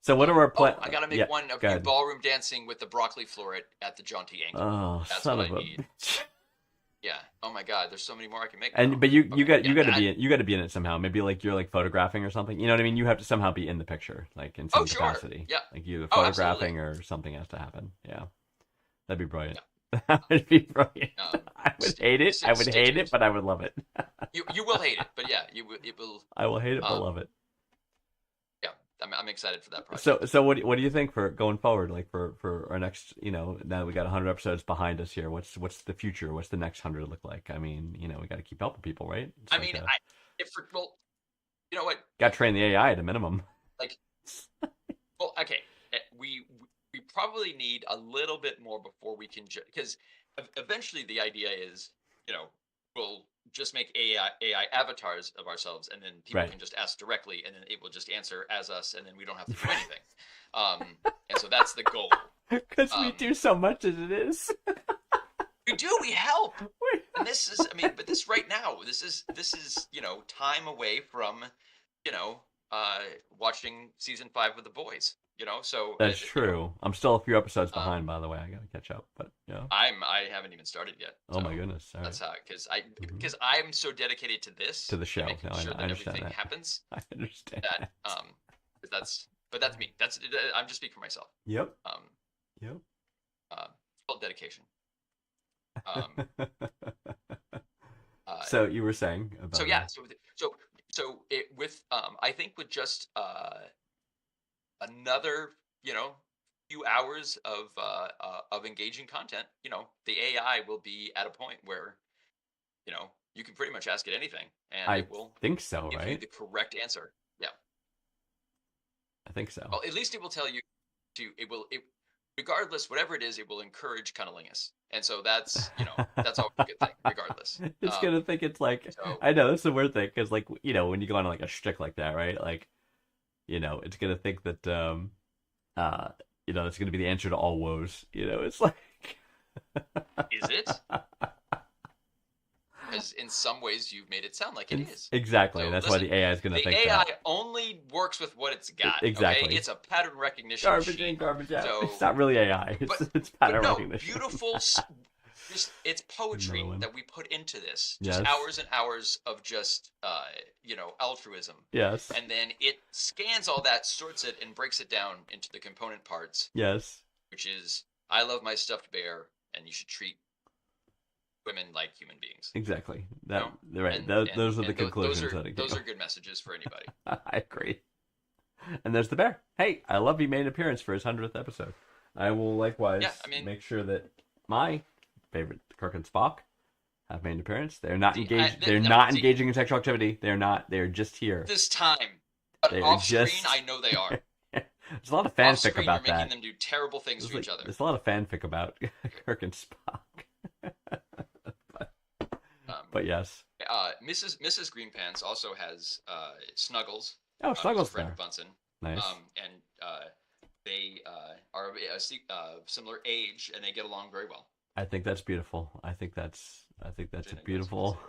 [SPEAKER 2] So what are our plans?
[SPEAKER 3] I gotta make one of you ballroom dancing with the broccoli floret at the jaunty angle.
[SPEAKER 2] Oh, that's son what of I need.
[SPEAKER 3] Yeah. Oh my God. There's so many more I can make.
[SPEAKER 2] But you got to be in it somehow. Maybe like you're like photographing or something. You know what I mean? You have to somehow be in the picture, like in some capacity.
[SPEAKER 3] Yeah.
[SPEAKER 2] Like you photographing or something has to happen. Yeah. That'd be brilliant. Yeah. That would be brilliant. I would hate it. I would hate it, but I would love it.
[SPEAKER 3] You will hate it, but yeah, it will.
[SPEAKER 2] I will hate it, but love it.
[SPEAKER 3] Yeah, I'm excited for that project.
[SPEAKER 2] So what do you think for going forward? Like for our next, now we got 100 episodes behind us here. What's the future? What's the next 100 look like? I mean, we got to keep helping people, right?
[SPEAKER 3] You know what?
[SPEAKER 2] Got to train the AI at a minimum.
[SPEAKER 3] Like, well, okay, we probably need a little bit more before we can, because eventually the idea is, we'll just make AI avatars of ourselves, and then people can just ask directly, and then it will just answer as us, and then we don't have to do anything. And so that's the goal.
[SPEAKER 2] Because we do so much as it is.
[SPEAKER 3] We do. We help. And this is, but this right now, this is time away from, watching season 5 of The Boys. So
[SPEAKER 2] that's true. I'm still a few episodes behind, by the way. I gotta catch up, but
[SPEAKER 3] I haven't even started yet.
[SPEAKER 2] Oh my goodness! All
[SPEAKER 3] that's how, because I'm so dedicated to this,
[SPEAKER 2] to the show.
[SPEAKER 3] Making sure that everything happens.
[SPEAKER 2] I understand
[SPEAKER 3] that. That's me. I'm just speaking for myself.
[SPEAKER 2] Yep.
[SPEAKER 3] It's called dedication.
[SPEAKER 2] So you were saying about
[SPEAKER 3] so it with I think with just another few hours of engaging content, the AI will be at a point where you can pretty much ask it anything, and it will
[SPEAKER 2] think so,
[SPEAKER 3] give
[SPEAKER 2] right?
[SPEAKER 3] you the correct answer. Yeah,
[SPEAKER 2] I think so.
[SPEAKER 3] Well, at least it will tell you regardless, whatever it is, it will encourage cunnilingus. And so that's, that's always a good thing, regardless.
[SPEAKER 2] It's going to think it's like, I know, that's the weird thing, because, like, when you go on, like, a shtick like that, right? Like, it's going to think that, that's going to be the answer to all woes. It's like,
[SPEAKER 3] Is it? Because in some ways you've made it sound like it is.
[SPEAKER 2] Exactly.
[SPEAKER 3] So,
[SPEAKER 2] That's
[SPEAKER 3] listen,
[SPEAKER 2] why the AI is going to think
[SPEAKER 3] the AI
[SPEAKER 2] that.
[SPEAKER 3] only works with what it's got.
[SPEAKER 2] Exactly.
[SPEAKER 3] Okay? It's a pattern recognition
[SPEAKER 2] Garbage
[SPEAKER 3] machine.
[SPEAKER 2] in, garbage out.
[SPEAKER 3] So,
[SPEAKER 2] It's not really AI. It's pattern
[SPEAKER 3] no,
[SPEAKER 2] recognition.
[SPEAKER 3] beautiful. It's poetry
[SPEAKER 2] Another one.
[SPEAKER 3] that we put into this. Just
[SPEAKER 2] Yes.
[SPEAKER 3] hours and hours of just altruism.
[SPEAKER 2] Yes.
[SPEAKER 3] And then it scans all that, sorts it, and breaks it down into the component parts,
[SPEAKER 2] Yes.
[SPEAKER 3] which is I love my stuffed bear, and you should treat women like human beings.
[SPEAKER 2] Exactly.
[SPEAKER 3] No?
[SPEAKER 2] Right. Those are the conclusions that it
[SPEAKER 3] Those
[SPEAKER 2] gave.
[SPEAKER 3] are good messages for anybody.
[SPEAKER 2] I agree. And there's the bear. Hey, I love he made an appearance for his 100th episode. I will likewise make sure that my favorite Kirk and Spock have made an appearance. They're not engaged. They're not engaging in sexual activity. They're not. They're just here.
[SPEAKER 3] This time, but
[SPEAKER 2] They're
[SPEAKER 3] off
[SPEAKER 2] just-
[SPEAKER 3] screen, I know they are.
[SPEAKER 2] There's a lot of
[SPEAKER 3] Off
[SPEAKER 2] fanfic
[SPEAKER 3] screen,
[SPEAKER 2] about
[SPEAKER 3] you're
[SPEAKER 2] that.
[SPEAKER 3] making them do terrible things to each other.
[SPEAKER 2] There's a lot of fanfic about Kirk and Spock. But yes.
[SPEAKER 3] Mrs. Greenpants also has Snuggles.
[SPEAKER 2] Oh, Snuggles
[SPEAKER 3] Fred
[SPEAKER 2] there.
[SPEAKER 3] Bunsen.
[SPEAKER 2] Nice.
[SPEAKER 3] And they are a similar age, and they get along very well.
[SPEAKER 2] I think that's beautiful. I think that's a
[SPEAKER 3] Jenny
[SPEAKER 2] beautiful.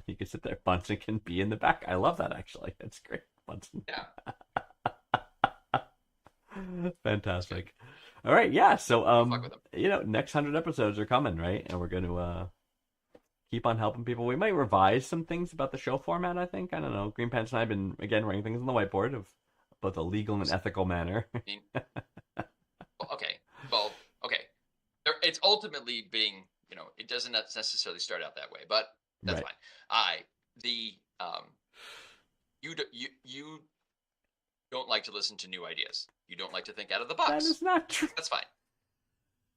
[SPEAKER 2] You can sit there. Bunsen can be in the back. I love that actually. That's great. Bunsen.
[SPEAKER 3] Yeah.
[SPEAKER 2] Fantastic. All right, yeah. So
[SPEAKER 3] Fuck with them.
[SPEAKER 2] next 100 episodes are coming, right? And we're going to keep on helping people. We might revise some things about the show format, I think. I don't know. Green Pants and I have been again writing things on the whiteboard of both a legal and ethical manner.
[SPEAKER 3] Okay. Well, okay. It's ultimately being, it doesn't necessarily start out that way, but that's
[SPEAKER 2] Right.
[SPEAKER 3] fine. You don't like to listen to new ideas. You don't like to think out of the box.
[SPEAKER 2] That is not true.
[SPEAKER 3] That's fine.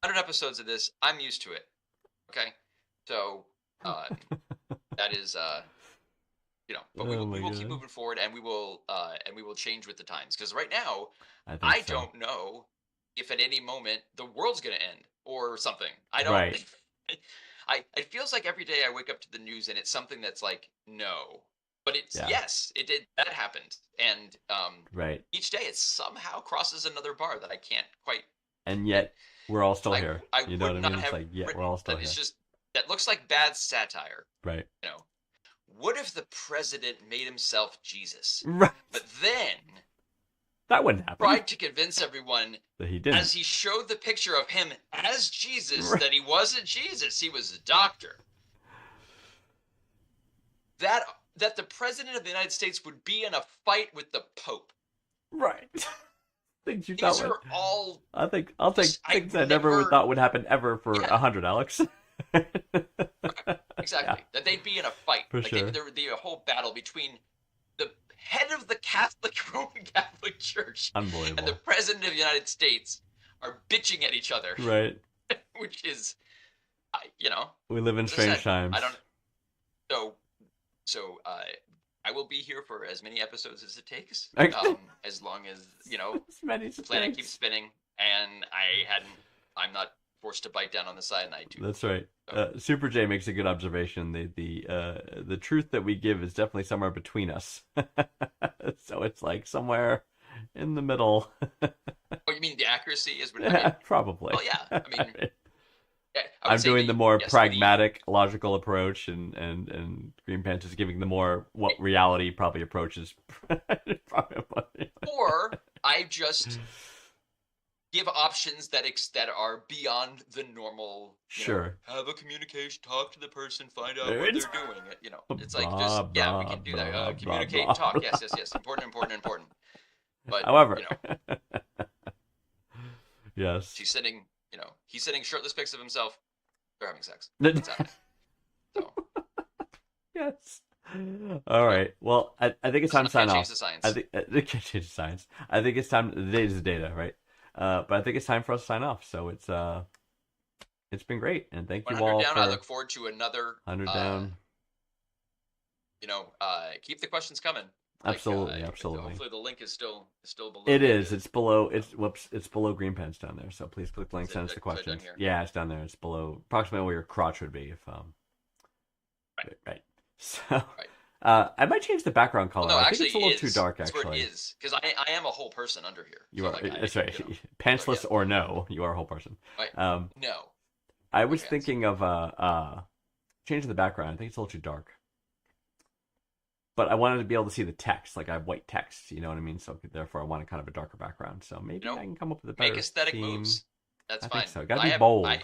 [SPEAKER 3] 100 episodes of this, I'm used to it. Okay? So, that is, but we
[SPEAKER 2] Oh
[SPEAKER 3] will,
[SPEAKER 2] my
[SPEAKER 3] we will keep
[SPEAKER 2] God.
[SPEAKER 3] moving forward, and we will change with the times. Because right now,
[SPEAKER 2] I think
[SPEAKER 3] I
[SPEAKER 2] so.
[SPEAKER 3] don't know if at any moment the world's going to end or something. I don't.
[SPEAKER 2] Right.
[SPEAKER 3] It feels like every day I wake up to the news and it's something that's like no, but it's
[SPEAKER 2] Yeah.
[SPEAKER 3] yes, it did. That happened, and
[SPEAKER 2] Right.
[SPEAKER 3] each day it somehow crosses another bar that I can't quite.
[SPEAKER 2] And yet we're all still
[SPEAKER 3] I-
[SPEAKER 2] here.
[SPEAKER 3] I
[SPEAKER 2] You know
[SPEAKER 3] would
[SPEAKER 2] what I
[SPEAKER 3] not
[SPEAKER 2] mean? It's
[SPEAKER 3] have
[SPEAKER 2] like, yeah, we're
[SPEAKER 3] written
[SPEAKER 2] all still
[SPEAKER 3] that.
[SPEAKER 2] here.
[SPEAKER 3] It's just that looks like bad satire.
[SPEAKER 2] Right.
[SPEAKER 3] What if the president made himself Jesus,
[SPEAKER 2] Right.
[SPEAKER 3] but then
[SPEAKER 2] That wouldn't happen.
[SPEAKER 3] tried to convince everyone
[SPEAKER 2] That he didn't.
[SPEAKER 3] as he showed the picture of him as Jesus
[SPEAKER 2] Right.
[SPEAKER 3] that he wasn't Jesus, he was a doctor. That the president of the United States would be in a fight with the Pope.
[SPEAKER 2] Right. Things you
[SPEAKER 3] These
[SPEAKER 2] thought
[SPEAKER 3] are all
[SPEAKER 2] I'll take things I never
[SPEAKER 3] never-
[SPEAKER 2] thought would happen ever for
[SPEAKER 3] Yeah.
[SPEAKER 2] 100, Alex.
[SPEAKER 3] exactly that they'd be in a fight.
[SPEAKER 2] For
[SPEAKER 3] Like
[SPEAKER 2] sure.
[SPEAKER 3] there would be a whole battle between the head of the Roman Catholic Church and the
[SPEAKER 2] Unbelievable.
[SPEAKER 3] president of the United States are bitching at each other,
[SPEAKER 2] Right.
[SPEAKER 3] which is,
[SPEAKER 2] We live in
[SPEAKER 3] as I
[SPEAKER 2] strange
[SPEAKER 3] said,
[SPEAKER 2] times.
[SPEAKER 3] I don't. So I will be here for as many episodes as it takes,
[SPEAKER 2] Okay.
[SPEAKER 3] as long as
[SPEAKER 2] As many
[SPEAKER 3] the planet
[SPEAKER 2] things.
[SPEAKER 3] keeps spinning, and I'm not forced to bite down on the cyanide tube.
[SPEAKER 2] That's right. Super J makes a good observation. The truth that we give is definitely somewhere between us. So it's like somewhere in the middle.
[SPEAKER 3] Oh, you mean the accuracy is?
[SPEAKER 2] Probably.
[SPEAKER 3] Well, yeah. I mean, yeah, I would
[SPEAKER 2] I'm
[SPEAKER 3] say
[SPEAKER 2] doing the more
[SPEAKER 3] yes,
[SPEAKER 2] pragmatic, logical approach, and Green Pants is giving the more what reality probably approaches.
[SPEAKER 3] or I just give options that are beyond the normal.
[SPEAKER 2] Sure.
[SPEAKER 3] Have a communication, talk to the person, find out
[SPEAKER 2] There
[SPEAKER 3] what
[SPEAKER 2] it
[SPEAKER 3] they're
[SPEAKER 2] is.
[SPEAKER 3] doing. It's like
[SPEAKER 2] Blah,
[SPEAKER 3] just we
[SPEAKER 2] blah,
[SPEAKER 3] can do that.
[SPEAKER 2] blah,
[SPEAKER 3] Communicate,
[SPEAKER 2] blah,
[SPEAKER 3] talk.
[SPEAKER 2] blah.
[SPEAKER 3] Yes. Important. But
[SPEAKER 2] However, yes.
[SPEAKER 3] he's sending shirtless pics of himself. They're having sex. It's happening. So
[SPEAKER 2] Yes. All right. Well, I think it's time to sign
[SPEAKER 3] can't
[SPEAKER 2] off.
[SPEAKER 3] change the science.
[SPEAKER 2] I think it can't change the science. I think it's time. The data is the data, right? But I think it's time for us to sign off. So it's been great, and thank you
[SPEAKER 3] 100
[SPEAKER 2] all
[SPEAKER 3] down.
[SPEAKER 2] for
[SPEAKER 3] I look forward to another
[SPEAKER 2] 100 down.
[SPEAKER 3] Keep the questions coming.
[SPEAKER 2] Absolutely.
[SPEAKER 3] Hopefully the link is still below.
[SPEAKER 2] It is. It's below. It's below Green Pants down there. So please click the link.
[SPEAKER 3] Is it-
[SPEAKER 2] Send us the
[SPEAKER 3] is it
[SPEAKER 2] questions.
[SPEAKER 3] down here?
[SPEAKER 2] Yeah, it's down there. It's below, approximately where your crotch would be if
[SPEAKER 3] Right.
[SPEAKER 2] Right. So, I might change the background color.
[SPEAKER 3] Well, no,
[SPEAKER 2] I think
[SPEAKER 3] actually,
[SPEAKER 2] it's a little
[SPEAKER 3] it
[SPEAKER 2] too
[SPEAKER 3] is.
[SPEAKER 2] dark,
[SPEAKER 3] That's where it
[SPEAKER 2] actually.
[SPEAKER 3] is. Because I am a whole person under here.
[SPEAKER 2] You
[SPEAKER 3] So,
[SPEAKER 2] are.
[SPEAKER 3] like,
[SPEAKER 2] That's right.
[SPEAKER 3] you know,
[SPEAKER 2] Pantsless
[SPEAKER 3] yeah.
[SPEAKER 2] or no, you are a whole person.
[SPEAKER 3] Right. No.
[SPEAKER 2] I was
[SPEAKER 3] Okay.
[SPEAKER 2] thinking of changing the background. I think it's a little too dark. But I wanted to be able to see the text. Like I have white text, you know what I mean? So therefore I wanted kind of a darker background. So maybe
[SPEAKER 3] You know,
[SPEAKER 2] I can come up with a better
[SPEAKER 3] Make aesthetic
[SPEAKER 2] theme.
[SPEAKER 3] moves. That's
[SPEAKER 2] I
[SPEAKER 3] fine.
[SPEAKER 2] think so. Gotta
[SPEAKER 3] I
[SPEAKER 2] be
[SPEAKER 3] have-
[SPEAKER 2] bold.
[SPEAKER 3] I-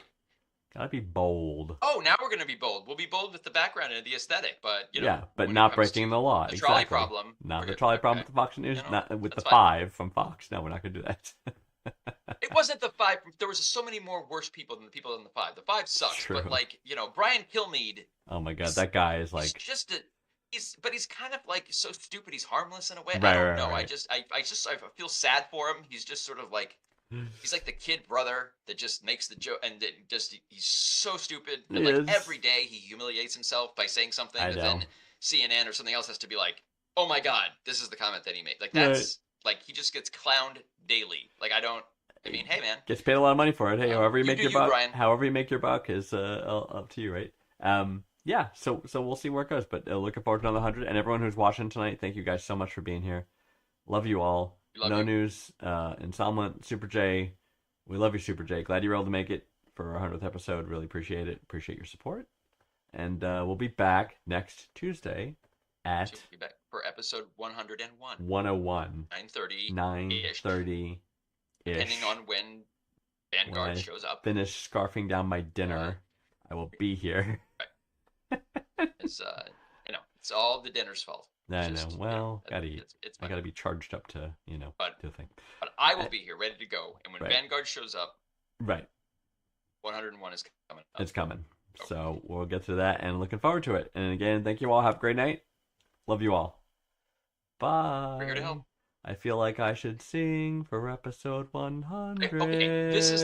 [SPEAKER 2] Gotta be bold.
[SPEAKER 3] Oh, now we're gonna be bold. We'll be bold with the background and the aesthetic, but you know,
[SPEAKER 2] Yeah, but
[SPEAKER 3] when it
[SPEAKER 2] not
[SPEAKER 3] comes
[SPEAKER 2] breaking
[SPEAKER 3] to
[SPEAKER 2] the law.
[SPEAKER 3] the trolley
[SPEAKER 2] exactly.
[SPEAKER 3] problem.
[SPEAKER 2] Not
[SPEAKER 3] we're
[SPEAKER 2] the
[SPEAKER 3] good.
[SPEAKER 2] trolley problem
[SPEAKER 3] Okay.
[SPEAKER 2] with the Fox News.
[SPEAKER 3] You know,
[SPEAKER 2] Not with the
[SPEAKER 3] that's fine.
[SPEAKER 2] 5 from Fox. No, we're not gonna do that.
[SPEAKER 3] It wasn't the 5. There was so many more worse people than the people in the 5. The 5 sucks,
[SPEAKER 2] True.
[SPEAKER 3] but like Brian Kilmeade.
[SPEAKER 2] Oh my god, that guy is
[SPEAKER 3] He's
[SPEAKER 2] like
[SPEAKER 3] just a. He's kind of like so stupid. He's harmless in a way.
[SPEAKER 2] Right,
[SPEAKER 3] I don't
[SPEAKER 2] right,
[SPEAKER 3] know.
[SPEAKER 2] right.
[SPEAKER 3] I feel sad for him. He's just sort of like. He's like the kid brother that just makes the joke, and he's so stupid. And
[SPEAKER 2] He
[SPEAKER 3] like
[SPEAKER 2] is.
[SPEAKER 3] every day he humiliates himself by saying something
[SPEAKER 2] I
[SPEAKER 3] that
[SPEAKER 2] know.
[SPEAKER 3] then CNN or something else has to be like, "Oh my god, this is the comment that he made." Like that's like he just gets clowned daily. Like I mean, hey man,
[SPEAKER 2] gets paid a lot of money for it. Hey, however you
[SPEAKER 3] you
[SPEAKER 2] make
[SPEAKER 3] do
[SPEAKER 2] your
[SPEAKER 3] you,
[SPEAKER 2] buck,
[SPEAKER 3] Brian.
[SPEAKER 2] however you make your buck is up to you, right? Yeah. So we'll see where it goes, but looking forward to another 100. And everyone who's watching tonight, thank you guys so much for being here. Love you all.
[SPEAKER 3] We love
[SPEAKER 2] No
[SPEAKER 3] you.
[SPEAKER 2] news. Installment. Super J. We love you, Super J. Glad you were able to make it for our 100th episode. Really appreciate it. Appreciate your support. And we'll be back next Tuesday at
[SPEAKER 3] She'll be back for episode 101,
[SPEAKER 2] 101.
[SPEAKER 3] 9:30,
[SPEAKER 2] 9:30 ish.
[SPEAKER 3] depending on when Vanguard
[SPEAKER 2] When I
[SPEAKER 3] shows up.
[SPEAKER 2] finish scarfing down my dinner, I will be here.
[SPEAKER 3] It's it's all the dinner's fault.
[SPEAKER 2] I
[SPEAKER 3] Just,
[SPEAKER 2] know.
[SPEAKER 3] you
[SPEAKER 2] Well, gotta eat.
[SPEAKER 3] It's
[SPEAKER 2] I
[SPEAKER 3] fine.
[SPEAKER 2] gotta be charged up to,
[SPEAKER 3] But-
[SPEAKER 2] do the thing.
[SPEAKER 3] But I will be here, ready to go. And when
[SPEAKER 2] Right.
[SPEAKER 3] Vanguard shows up,
[SPEAKER 2] Right.
[SPEAKER 3] 101 is coming up.
[SPEAKER 2] It's coming.
[SPEAKER 3] Okay.
[SPEAKER 2] So we'll get to that and looking forward to it. And again, thank you all. Have a great night. Love you all. Bye.
[SPEAKER 3] We're here to help.
[SPEAKER 2] I feel like I should sing for episode 100.
[SPEAKER 3] Okay, this is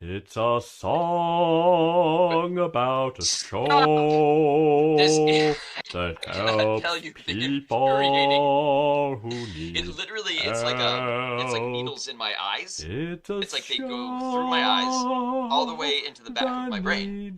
[SPEAKER 2] It's a song about a show
[SPEAKER 3] This
[SPEAKER 2] that
[SPEAKER 3] I cannot
[SPEAKER 2] helps
[SPEAKER 3] tell you the
[SPEAKER 2] people who need
[SPEAKER 3] It literally it's like
[SPEAKER 2] help.
[SPEAKER 3] needles in my eyes.
[SPEAKER 2] It's
[SPEAKER 3] like they go through my eyes all the way into the back of my brain.